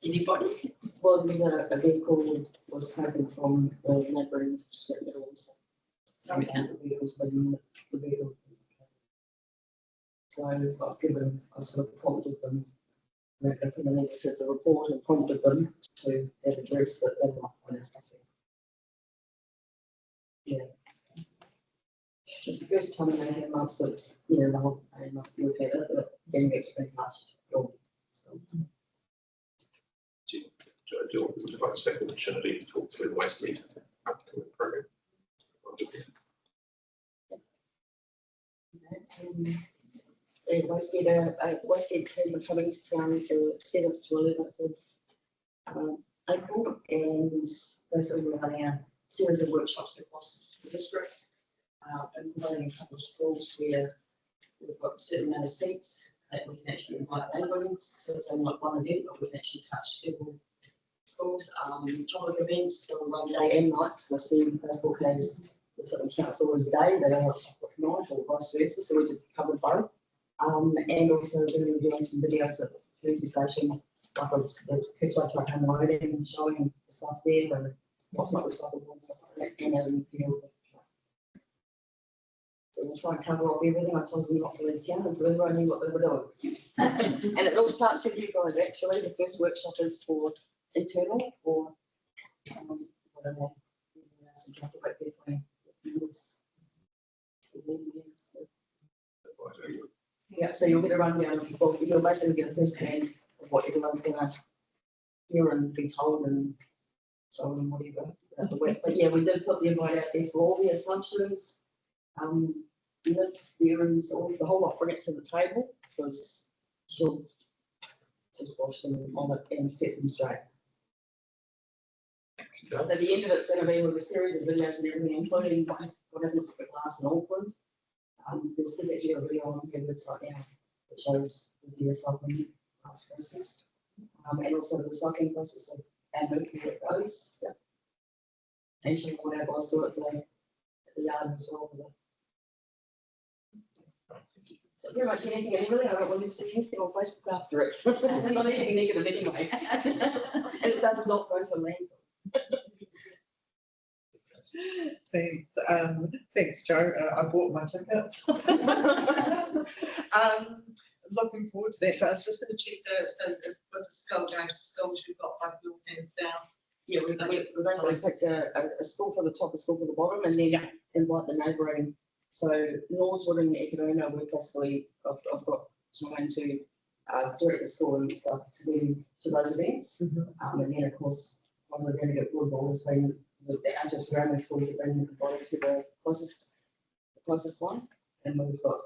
Anybody? Well, there was a vehicle was taken from the neighbouring strip middles. Okay. And the wheels when the vehicle. So I sort of prompted them, recommended the report and prompted them to have address that they might find our stuff in. Yeah. It's the first time in 18 months that, the whole we've had it, but getting explained last year. So. Do you want to provide a second opportunity to talk through the waste heat program? The wasted team are coming to town to 7th to 11th of April. And basically we're running a series of workshops across the district, including a couple of schools where we've got a certain amount of seats that we can actually invite neighbourhoods. So it's only like one event, but we can actually touch several schools. Public events for one day and night. So I see Facebook has something council is day, they are night or vice versa. So we did cover both. And also we're doing some videos at the police station, like of the kids I took home loading, showing the stuff there and what's not recyclable and stuff like that. And so we'll try and cover off everything. I told them not to leave town until everyone knew what they were doing. And it all starts with you guys, actually. The first workshop is for internal, for, whatever. Yeah, so you'll get a rundown of, well, you'll basically get a first hand of what everyone's gonna hear and be told and so on, whatever. But yeah, we did put the invite out there for all the assumptions. Myths, theories, all the whole lot, bring it to the table because she'll just wash them on it and set them straight. So at the end of it's going to be with a series of videos and everything, including what happens with the class in Auckland. There's actually a video on the website now that shows the recycling class process, and also the recycling process of our movement that goes. Yeah. And showing what our boss do at the yard as well. So pretty much anything and everything. I don't want you to see anything on Facebook after it. Not anything negative anyway. And it does not go to landfill. Thanks, thanks, Joe. I bought my tickets. Looking forward to that. But I was just going to check so with the skull going to the schools, you've got like your hands down. Yeah, we basically take a school for the top, a school for the bottom, and then invite the neighbouring. So Northwood and Ekidona, we basically, I've got someone to direct the school and stuff to those events. And then of course, when we're going to get good ballers, so the surrounding schools are bringing the body to the closest one. And we've got,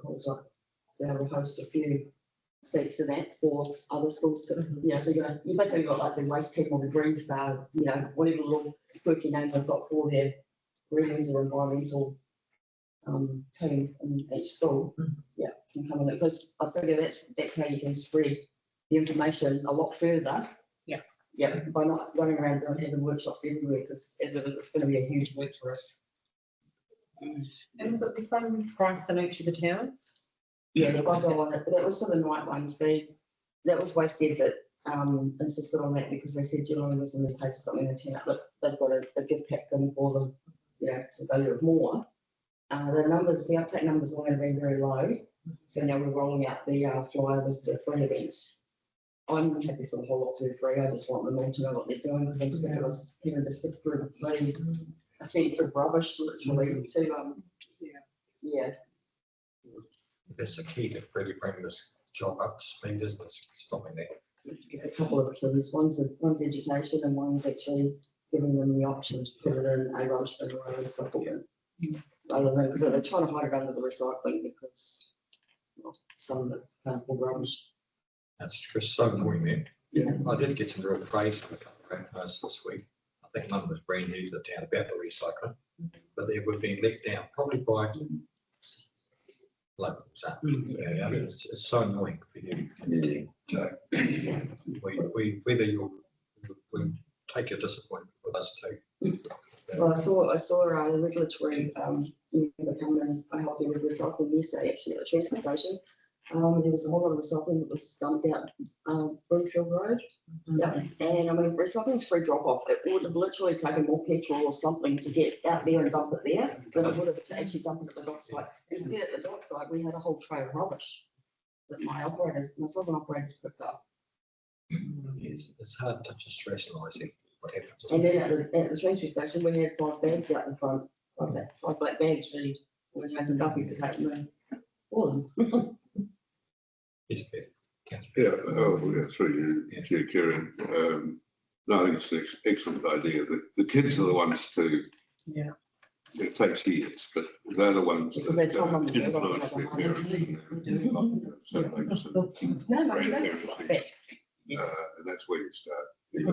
calls up to be able to host a few seats of that for other schools to, so you basically got like the waste people, the Green Star, whatever little quirky name they've got for their greens or environmental team in each school, can come in it because I figure that's how you can spread the information a lot further. By not running around doing having workshops everywhere because as it is, it's going to be a huge work for us. And is it the same price in each of the towns? Yeah, they've got to go on it, but that was for the night ones. That was Wasted that insisted on that because they said generally was in the place or something in the town, but they've got a gift pack thing for them, to value of more. The uptake numbers are going to be very low. So now we're rolling out the flyers to free events. I'm happy for the whole lot to be free. I just want them all to know what they're doing because I'm sick of us having to sift through the bloody offensive rubbish literally to That's the key to really bring this job up to speed, isn't it? Stopping that. a couple of killers. One's education and one's actually giving them the option to put it in a rubbish bin or a recycle bin. Other than because they're trying to hide it under the recycling because some of it can't pull rubbish. That's just so annoying, man. I did get some real praise from a couple of grandparents this week. I think one was brand new to the town about the recycling, but they were being let down probably by locals. It's so annoying for you and your team. So we take your disappointment with us too. Well, I saw a regulatory member come in. I helped him with recycling yesterday actually at the transfer station. There was a whole lot of recycling that was dumped out Broomfield Road. And I mean, recycling is free drop off. It would have literally taken more petrol or something to get out there and dump it there than it would have to actually dump it at the dock site. Instead, at the dock site, we had a whole tray of rubbish that my southern operators picked up. It's hard to just rationalise it. What happens? And then at the transfer station, we had 5 bags out in front, 5 black bags really. We had to dump it to take them all of them. Yes, through you, Kieran. No, I think it's an excellent idea. The kids are the ones to. It takes years, but they're the ones because they tell them influence their parents. and that's where you start. If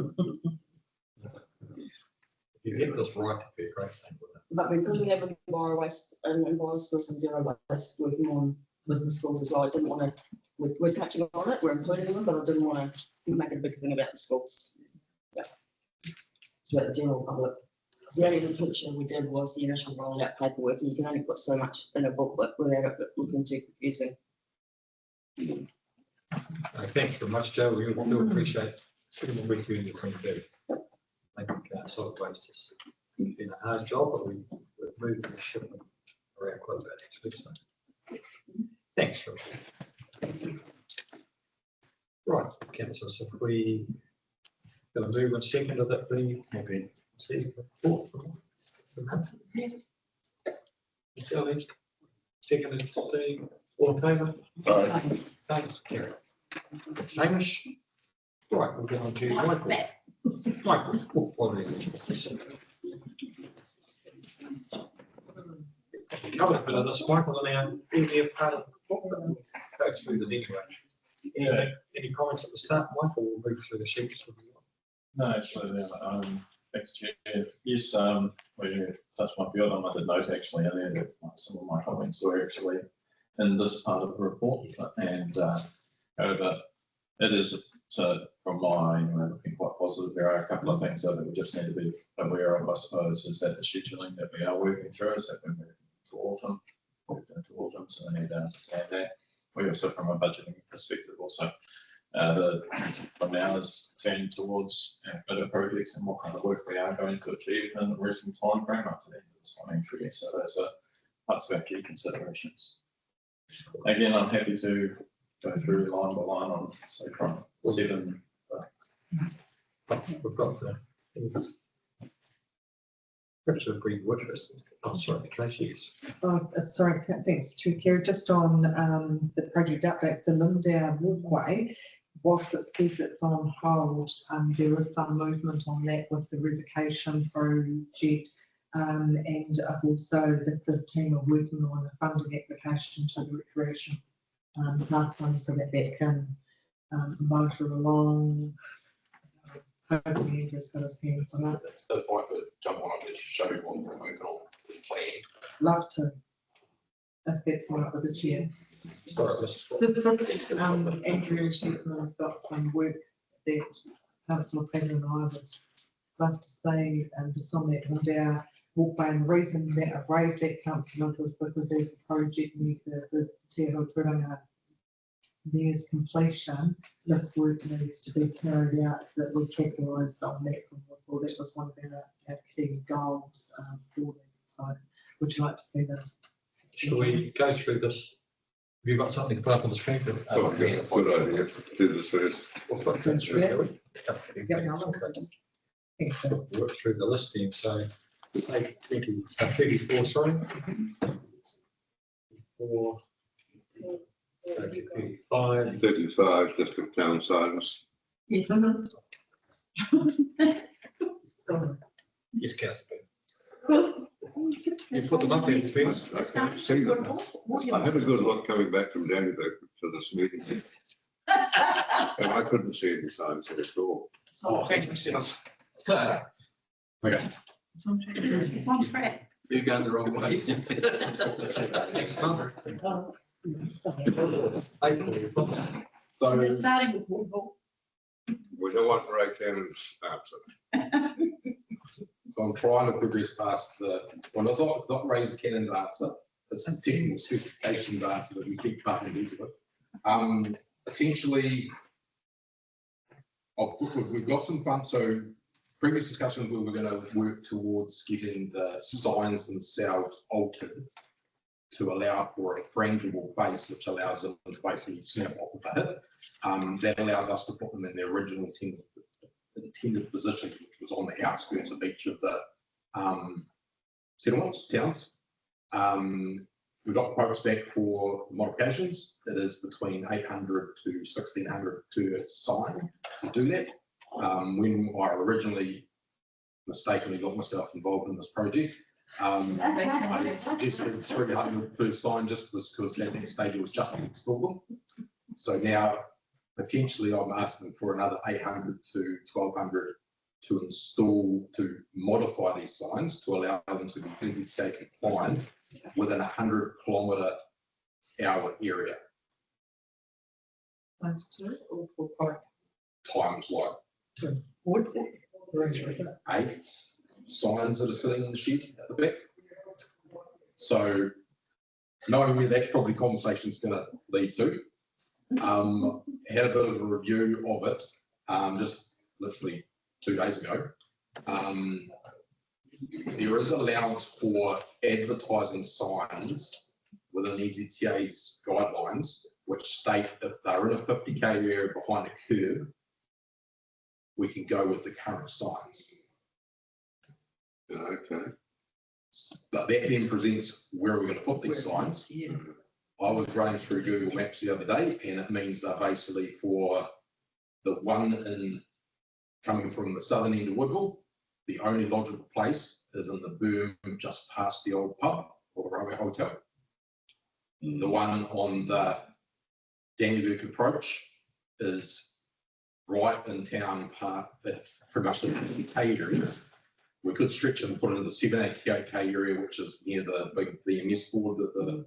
you get this right, it'd be a great thing. wouldn't But because we have enviro waste and enviro schools and zero waste working on with the schools as well, I didn't want to, we're touching on it, we're including them, but I didn't want to make a big thing about the schools. Yeah. It's about the general public. Because the only picture we did was the initial rolling out paperwork, and you can only put so much in a booklet without it looking too confusing. it? Thanks very much, Joe. We do appreciate putting the week you in the Queen do. I think solid waste has been a hard job, but we've moved the ship around quite a bit actually. So thanks for that. Right, councillors, if we going to move and second that the Happy. see fourth for the month. Charlie, second and 15, all in favour? Aye. Thanks, Kerry. Hamish? Right, we'll go on to Michael. Michael, what quality? Covered a bit of this, Michael, and our EDF part of the report, but we'll go through the anyway. Any comments at the start, Michael? We'll move through the sheets. No, actually, thanks, Chair. Yes, we touched on a few of them. I did note actually in there that some of my comments were actually in this part of the report. And however, it is, from my, looking quite positive, there are a couple of things that we just need to be aware of, I suppose, is that the scheduling that we are working through is that we're moving to autumn, so we need to understand that. We also, from a budgeting perspective, also from now is turned towards better projects and what kind of work we are going to achieve in a reasonable time frame up to the end of this financial year. So those are parts of our key considerations. Again, I'm happy to go through line by line on, say, from 7. We've got the. Perhaps a brief word. Oh, sorry, Tracy. Sorry, thanks, Chair Kerry. Just on the project updates, the Lindau Walkway, whilst it says it's on hold, there is some movement on that with the revocation project. And also the team are working on a funding application to the recreation pathway so that that can motor along. Hopefully, just got a sense of that. That's the point that jump on it, to show you what we're working on plan. Love to. If that's all right with the chair. Sorry, Andrew Schiffman has got some work that Councillor Penn and I would love to say, just on that Lindau Walkway. And the reason that I've raised that, councillors, is because there's a project near the Te Hoturanga nears completion. This work needs to be carried out so that we capitalised on that from before. That was one of our key goals for that. So would you like to see that? shall we go through this? Have you got something to put up on the screen? Good idea. Do this first. Work through the listing, so 34, sorry. 4, 35. 35, district town signs. Yes. Yes, councillor. You put them up there, please. I can't see them. I had a good look coming back from Dannyburg to this meeting. And I couldn't see any signs at all. Oh, thank you. Okay. On track. You're going the wrong way. Next month. So They're starting with Woodville. we don't want Ray Cannon's answer. So I'm trying to progress past it's not Ray's Cannon's answer, it's a technical specifications answer that we keep cutting into it. Essentially, we've got some fun. So previous discussions, we were going to work towards getting the signs themselves altered to allow for a frangible base, which allows them to basically snap off of the hip. That allows us to put them in their original intended position, which was on the outskirts of each of the settlements, towns. We've got quotes back for modifications. That is between 800 to 1600 to sign to do that. When I originally mistakenly got myself involved in this project, I suggested 300 per sign just because at that stage it was just installed them. So now potentially I'm asking for another 800 to 1200 to install, to modify these signs to allow them to be NZTA compliant within 100-kilometre-hour area. Times two or four, five, Times like two. What's that? The rest of it? 8 signs that are sitting in the shed at the back. So knowing where that probably conversation's going to lead to, had a bit of a review of it just literally 2 days ago. There is allowance for advertising signs within NZTA's guidelines, which state if they're in a 50k area behind a curve, we can go with the current signs. Okay. But that then presents where are we going to put these signs. I was running through Google Maps the other day, and it means they're basically for the one in coming from the southern end of Woodville. The only logical place is in the berm just past the old pub or the railway hotel. The one on the Dannevirke approach is right in town part, that's pretty much the 50k area. We could stretch it and put it in the 78k area, which is near the big VMS board, the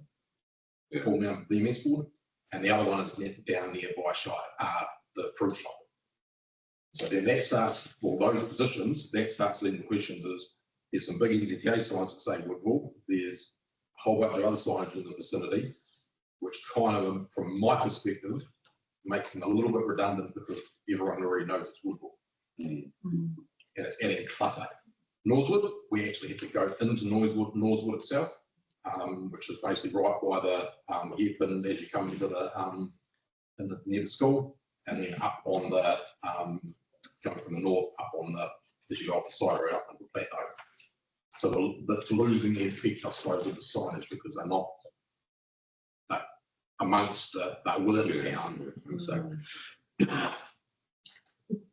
full mount VMS board. And the other one is down nearby the fruit shop. So then that starts, well, those positions, that starts leading the questions is, there's some big NZTA signs that say Woodville. There's a whole bunch of other signs in the vicinity, which kind of, from my perspective, makes them a little bit redundant because everyone already knows it's Woodville. And it's adding clutter. Northwood, we actually had to go into Northwood itself, which is basically right by the hairpin as you come into the near the school, and then up on the coming from the north, up on the as you go off the side road up on the plateau. So that's losing the effect, I suppose, of the signage because they're not amongst they're within town. So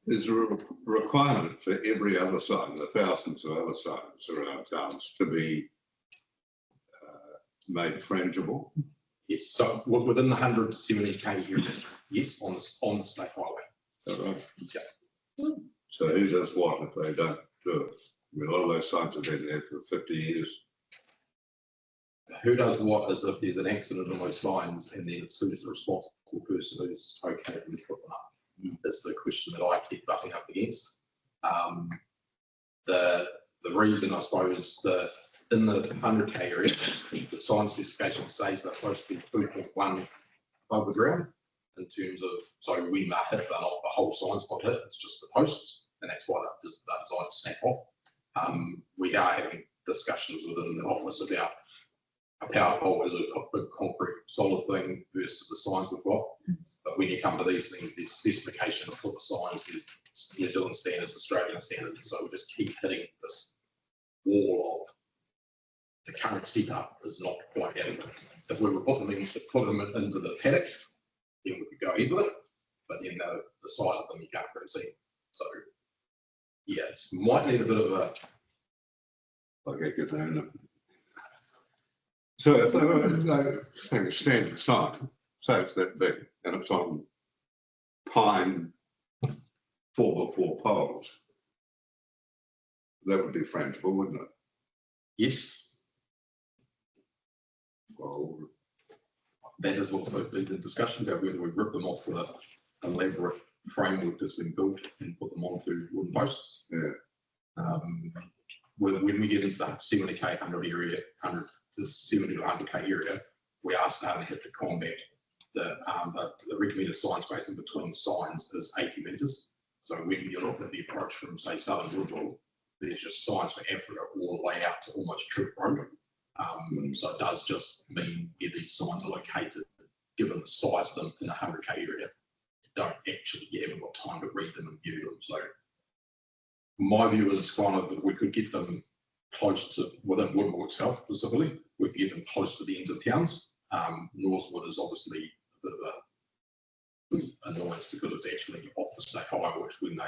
Is there a requirement for every other sign, the thousands of other signs around towns, to be made frangible? Yes, so within the 170k area, yes, on the state highway. Right. Okay. So who does what if they don't do it? I mean, all those signs have been there for 50 years. Who does what is if there's an accident on those signs and then it's who's the responsible person who's okay to put them up. That's the question that I keep bumping up against. The reason I suppose in the 100k area, the sign specification says they're supposed to be 2.1 above the ground in terms of, so when they're hit, they're not the whole sign's not hit, it's just the posts, and that's why they're designed to snap off. We are having discussions within the office about a power pole as a big concrete solid thing versus the signs we've got. But when you come to these things, there's specifications for the signs, there's New Zealand standards, Australian standards, so we just keep hitting this wall of the current setup is not quite adequate. If we were put them into the paddock, then we could go ahead with it, but then the size of them you can't really see. So yeah, it might need a bit of a. Okay, good down. So if they were like a standard sign, say it's that big and it's on pine 4x4 poles, that would be frangible, wouldn't it? Yes. Well, that has also been the discussion about whether we rip them off the elaborate framework that's been built and put them onto wooden posts. Yeah. When we get into the 70k 100 area, 100 to 70 to 100k area, we are starting to hit the combat. The recommended sign spacing between signs is 80 metres. So when you look at the approach from say Southern Woodville, there's just signs for Africa all the way out to almost Trip Road. So it does just mean where these signs are located, given the size of them in a 100k area, don't actually, you haven't got time to read them and view them. So my view is kind of that we could get them close to, within Woodville itself specifically, we could get them close to the ends of towns. Northwood is obviously a bit of a annoyance because it's actually off the state highway, which when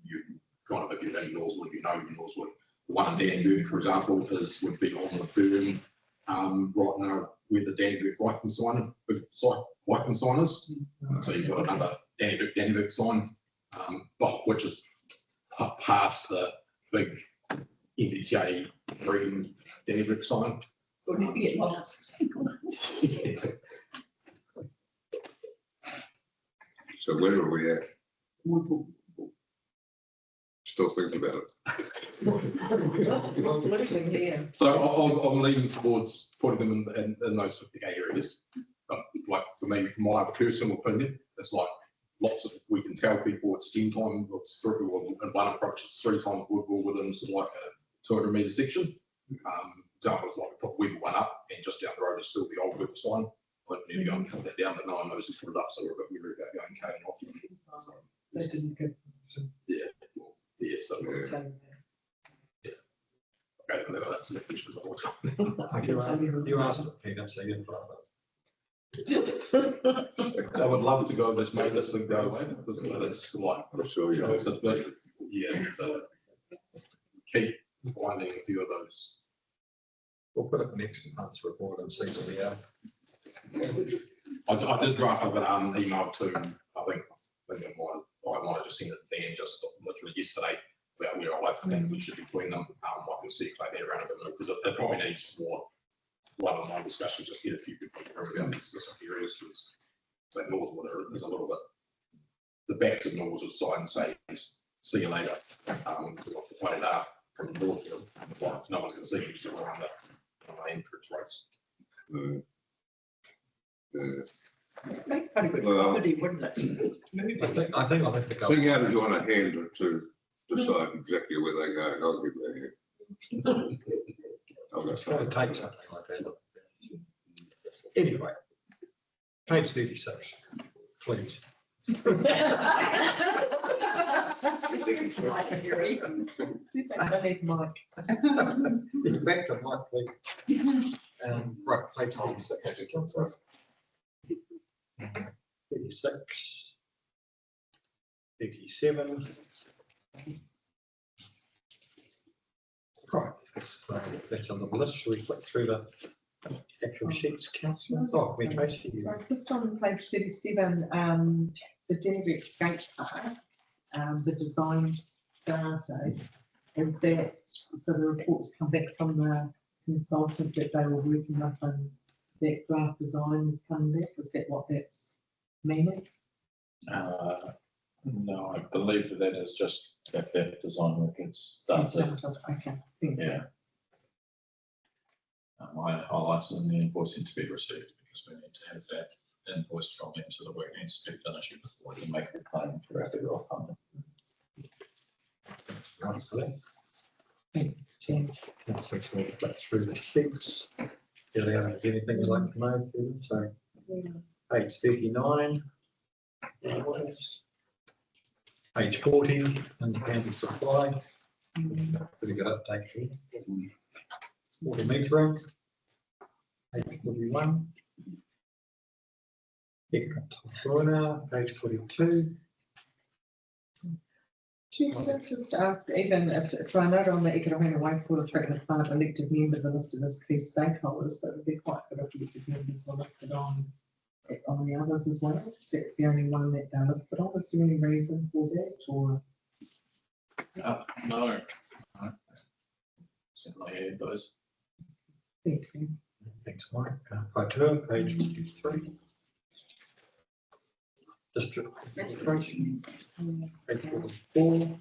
you kind of, if you're in Northwood, you know Northwood. The one in Dannevirke, for example, would be on the berm right now where the Dannevirke Viking sign is. So you've got another Dannyburg sign, which is past the big NZTA green Dannyburg sign. Or did you get lost? So where are we at? Woodville. Still thinking about it. So I'm leaning towards putting them in those 50K areas. But like for me, from my personal opinion, it's like we can tell people it's 10 times, it's through, and one approach, it's 3 times Woodville within sort of like a 200 metre section. Examples like put Weber one up and just down the road is still the old Weber sign. I need to go and cut that down, but no one knows who put it up, so we're a bit worried about going cutting off. So, They didn't get. yeah, so yeah. Okay, well, that's the questions I want. You asked it, Peter, so you I would love to go and just make this thing go away, but it's like, I'm sure you know. it's a bit, yeah, keep finding a few of those. We'll put it next month's report and see where we are. I did draft up an email to, I think I might have just seen it then, just literally yesterday, about where I think we should be putting them. I can circulate that around a bit more, because it probably needs more one-on-one discussion, just get a few people through about these specific areas, because so Northwood is a little bit, the backs of Northwood sign say, see you later. Off the way up from Northfield, no one's going to see you around the entrance roads. Make quite a good Well, comedy, wouldn't it? I think I'll have to go. Bring out if you want a hand to decide exactly where they go. I'll give you a hand. It's going to take something like that. Anyway, page 36, please. I need Mike. It's back to Mike, please. Right, page 36. 36. 37. Right, that's on the list. Shall we click through the actual sheets, councillors? Oh, we Tracy. So just on page 37, the Denvic Gate Park, the design started, is that, so the reports come back from the consultant that they were working up and that draft design is coming back, is that what that's meaning? No, I believe that is just that design work gets started. Okay, thank you. Yeah. I highlighted in the invoicing to be received because we need to have that invoice from them, so the work needs to be finished before you make the claim for our federal funding. Thanks, Jen. Councillor, can we click through the sheets? Is there anything you'd like to know? So, page 39. Page 40, independent supply. Pretty good update here. Water metering. Page 41. Florida, page 42. Can I just ask, even if, so I know on the Economic Wastewater Treatment Plant, elected members are listed as key stakeholders, but it would be quite good if elected members are listed on the others as well. That's the only one that they're listed on. Is there any reason for that, or? No. Certainly add those. Thank you. Thanks, Mike. Page 53. District administration. Page 44.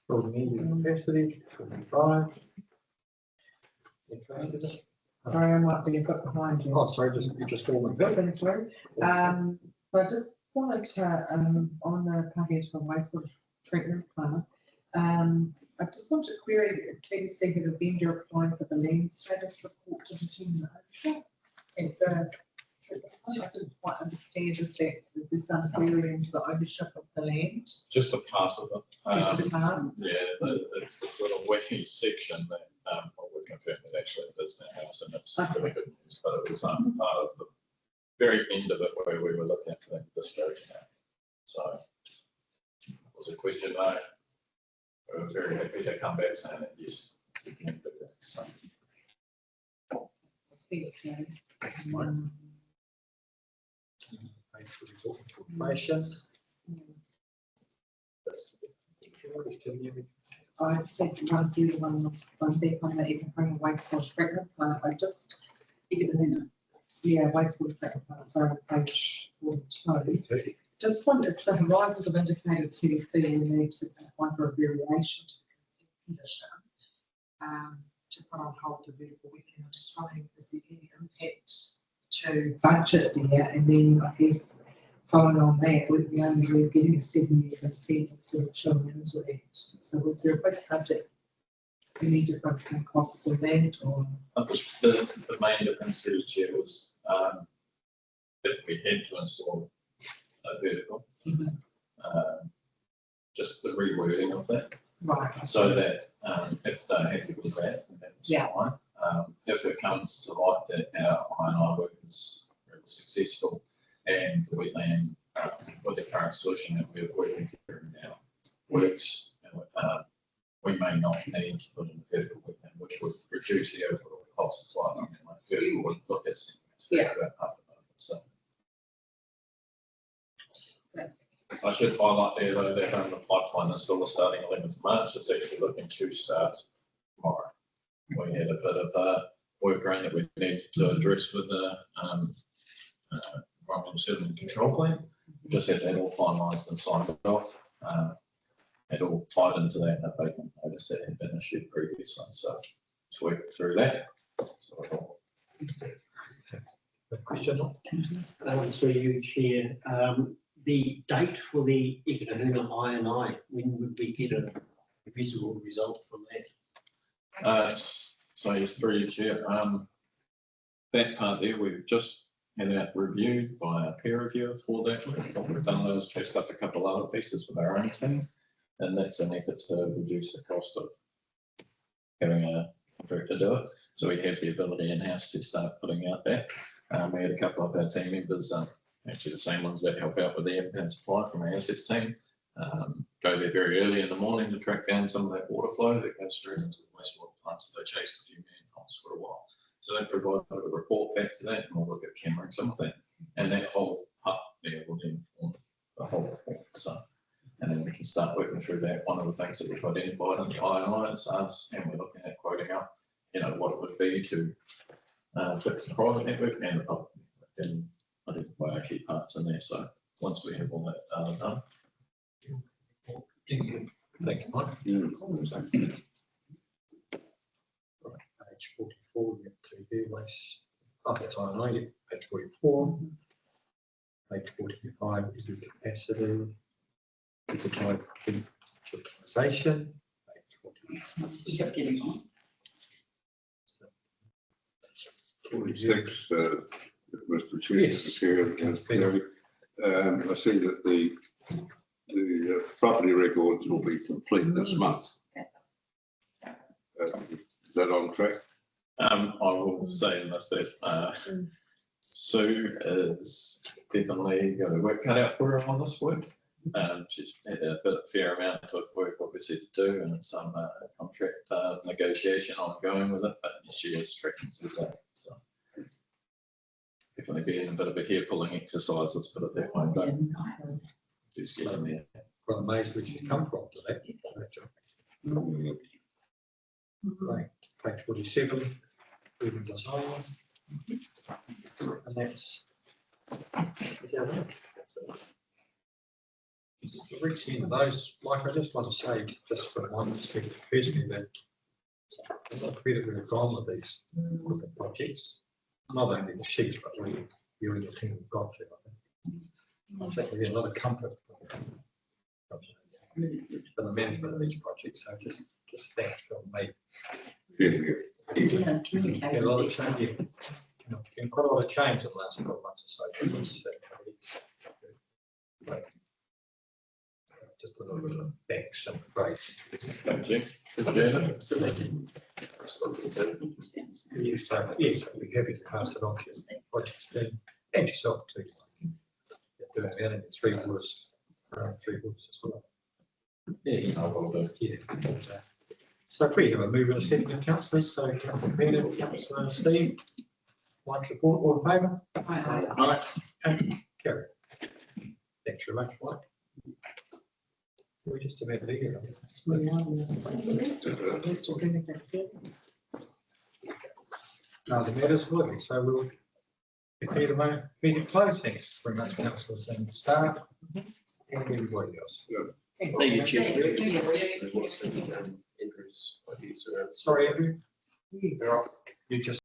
Building media capacity, 25. Sorry, I might be a bit behind you. Oh, sorry, you just all went back. Thanks, Rory. So I just wanted to, on the package for wastewater treatment plant, I just want to query TDC had a vendor applying for the land status report to determine ownership. And the, I didn't quite understand is that this unclear into the ownership of the land. Just a part of it. Just a part? Yeah, it's this little wetty section that we've confirmed that actually it is their house, and it's really good news, but it was part of the very end of it where we were looking at the discharging out. So it was a question mark. We were very happy to come back saying that yes, we can do that. So Thanks for the information. I said one view, one big one that you can bring a wastewater treatment plant. I just, yeah, wastewater treatment plant, sorry, page 42. Just wonder, so horizons have indicated TDC will need to apply for a variation to the condition. To put on hold the vehicle weekend, I'm just wondering, is there any impact to budget there? And then I guess following on that, we're getting a 7-year consent instead of children into it. So was there a big budget? We need to put some costs for that or? I think the main difference here, Chair, was if we had to install a vertical, just the rewording of that. Right. So that if they're happy with that, that's fine. If it comes to light that our I&I work is really successful and the wetland with the current solution that we're working through now works, we may not need to put in a vertical wetland, which would reduce the overall cost slightly. Like vertical would look at about half of it. So. I should highlight there though that the pipeline install is starting 11th March. It's actually looking to start tomorrow. We had a bit of a workaround that we need to address with the environmental sediment control plan. We just had that all finalised and signed off. It all tied into that abatement notice that had been issued previously. So let's work through that. So Question? Through you, Chair. The date for the Ekahuna I&I, when would we get a visual result from that? So yes, through you, Chair. That part there, we've just had that reviewed by a peer reviewer for that. What we've done is chased up a couple of other pieces with our own team, and that's an effort to reduce the cost of having a contractor do it. So we have the ability in-house to start putting out that. We had a couple of our team members, actually the same ones that help out with the impact supply from our assets team, go there very early in the morning to track down some of that water flow that goes straight into the wastewater plants. So they chased a few manholes for a while. So they provide a report back to that, and we'll look at cameraing some of that. And that whole hub there will inform the whole report. So, and then we can start working through that. One of the things that we've identified in the I&I is us, and we're looking at quoting up, what it would be to fix the private network and the public network, and identify our key parts in there. So once we have all that done. Thank you, Mike. Page 44, we have to do waste. That's I&I, page 44. Page 45 is the capacity. It's a type of utilization. Page 46. 46, Mr. Chair, I see that the property records will be complete this month. Is that on track? I will say in this that Sue is definitely got a work cut out for her on this work. She's had a fair amount of work obviously to do, and some contract negotiation ongoing with it, but she is tracking to the day. So definitely being a bit of a hair pulling exercise, let's put it that way. But she's getting there. Quite amazed where she's come from today. Right, page 47, even design. And that's. Is that it? To reach the end of those, Mike, I just want to say, just from one perspective, personally, that a lot of credit we've gone with these projects, not only the sheet, but really you and your team have got to. I think we get a lot of comfort for the management of these projects. So just thanks from me. Yeah, a lot of change. Quite a lot of change in the last 12 months or so. Just a little bit of thanks and praise. Thank you. Yes, yes, I'd be happy to pass it on to your project team and yourself too. Doing that in 3 words, around 3 words as well. Yeah, I will do. Yeah. So we have a move and a second in councillors. So Councillor Peter, Councillor Steve, one report, all in favour? Aye. And carry. Catch your lunch, what? We're just about there. No, the matters working, so we'll declare the meeting closed. Thanks very much, councillors and staff and everybody else. Thank you, Chair. Andrew's ideas around. Sorry, Andrew. You just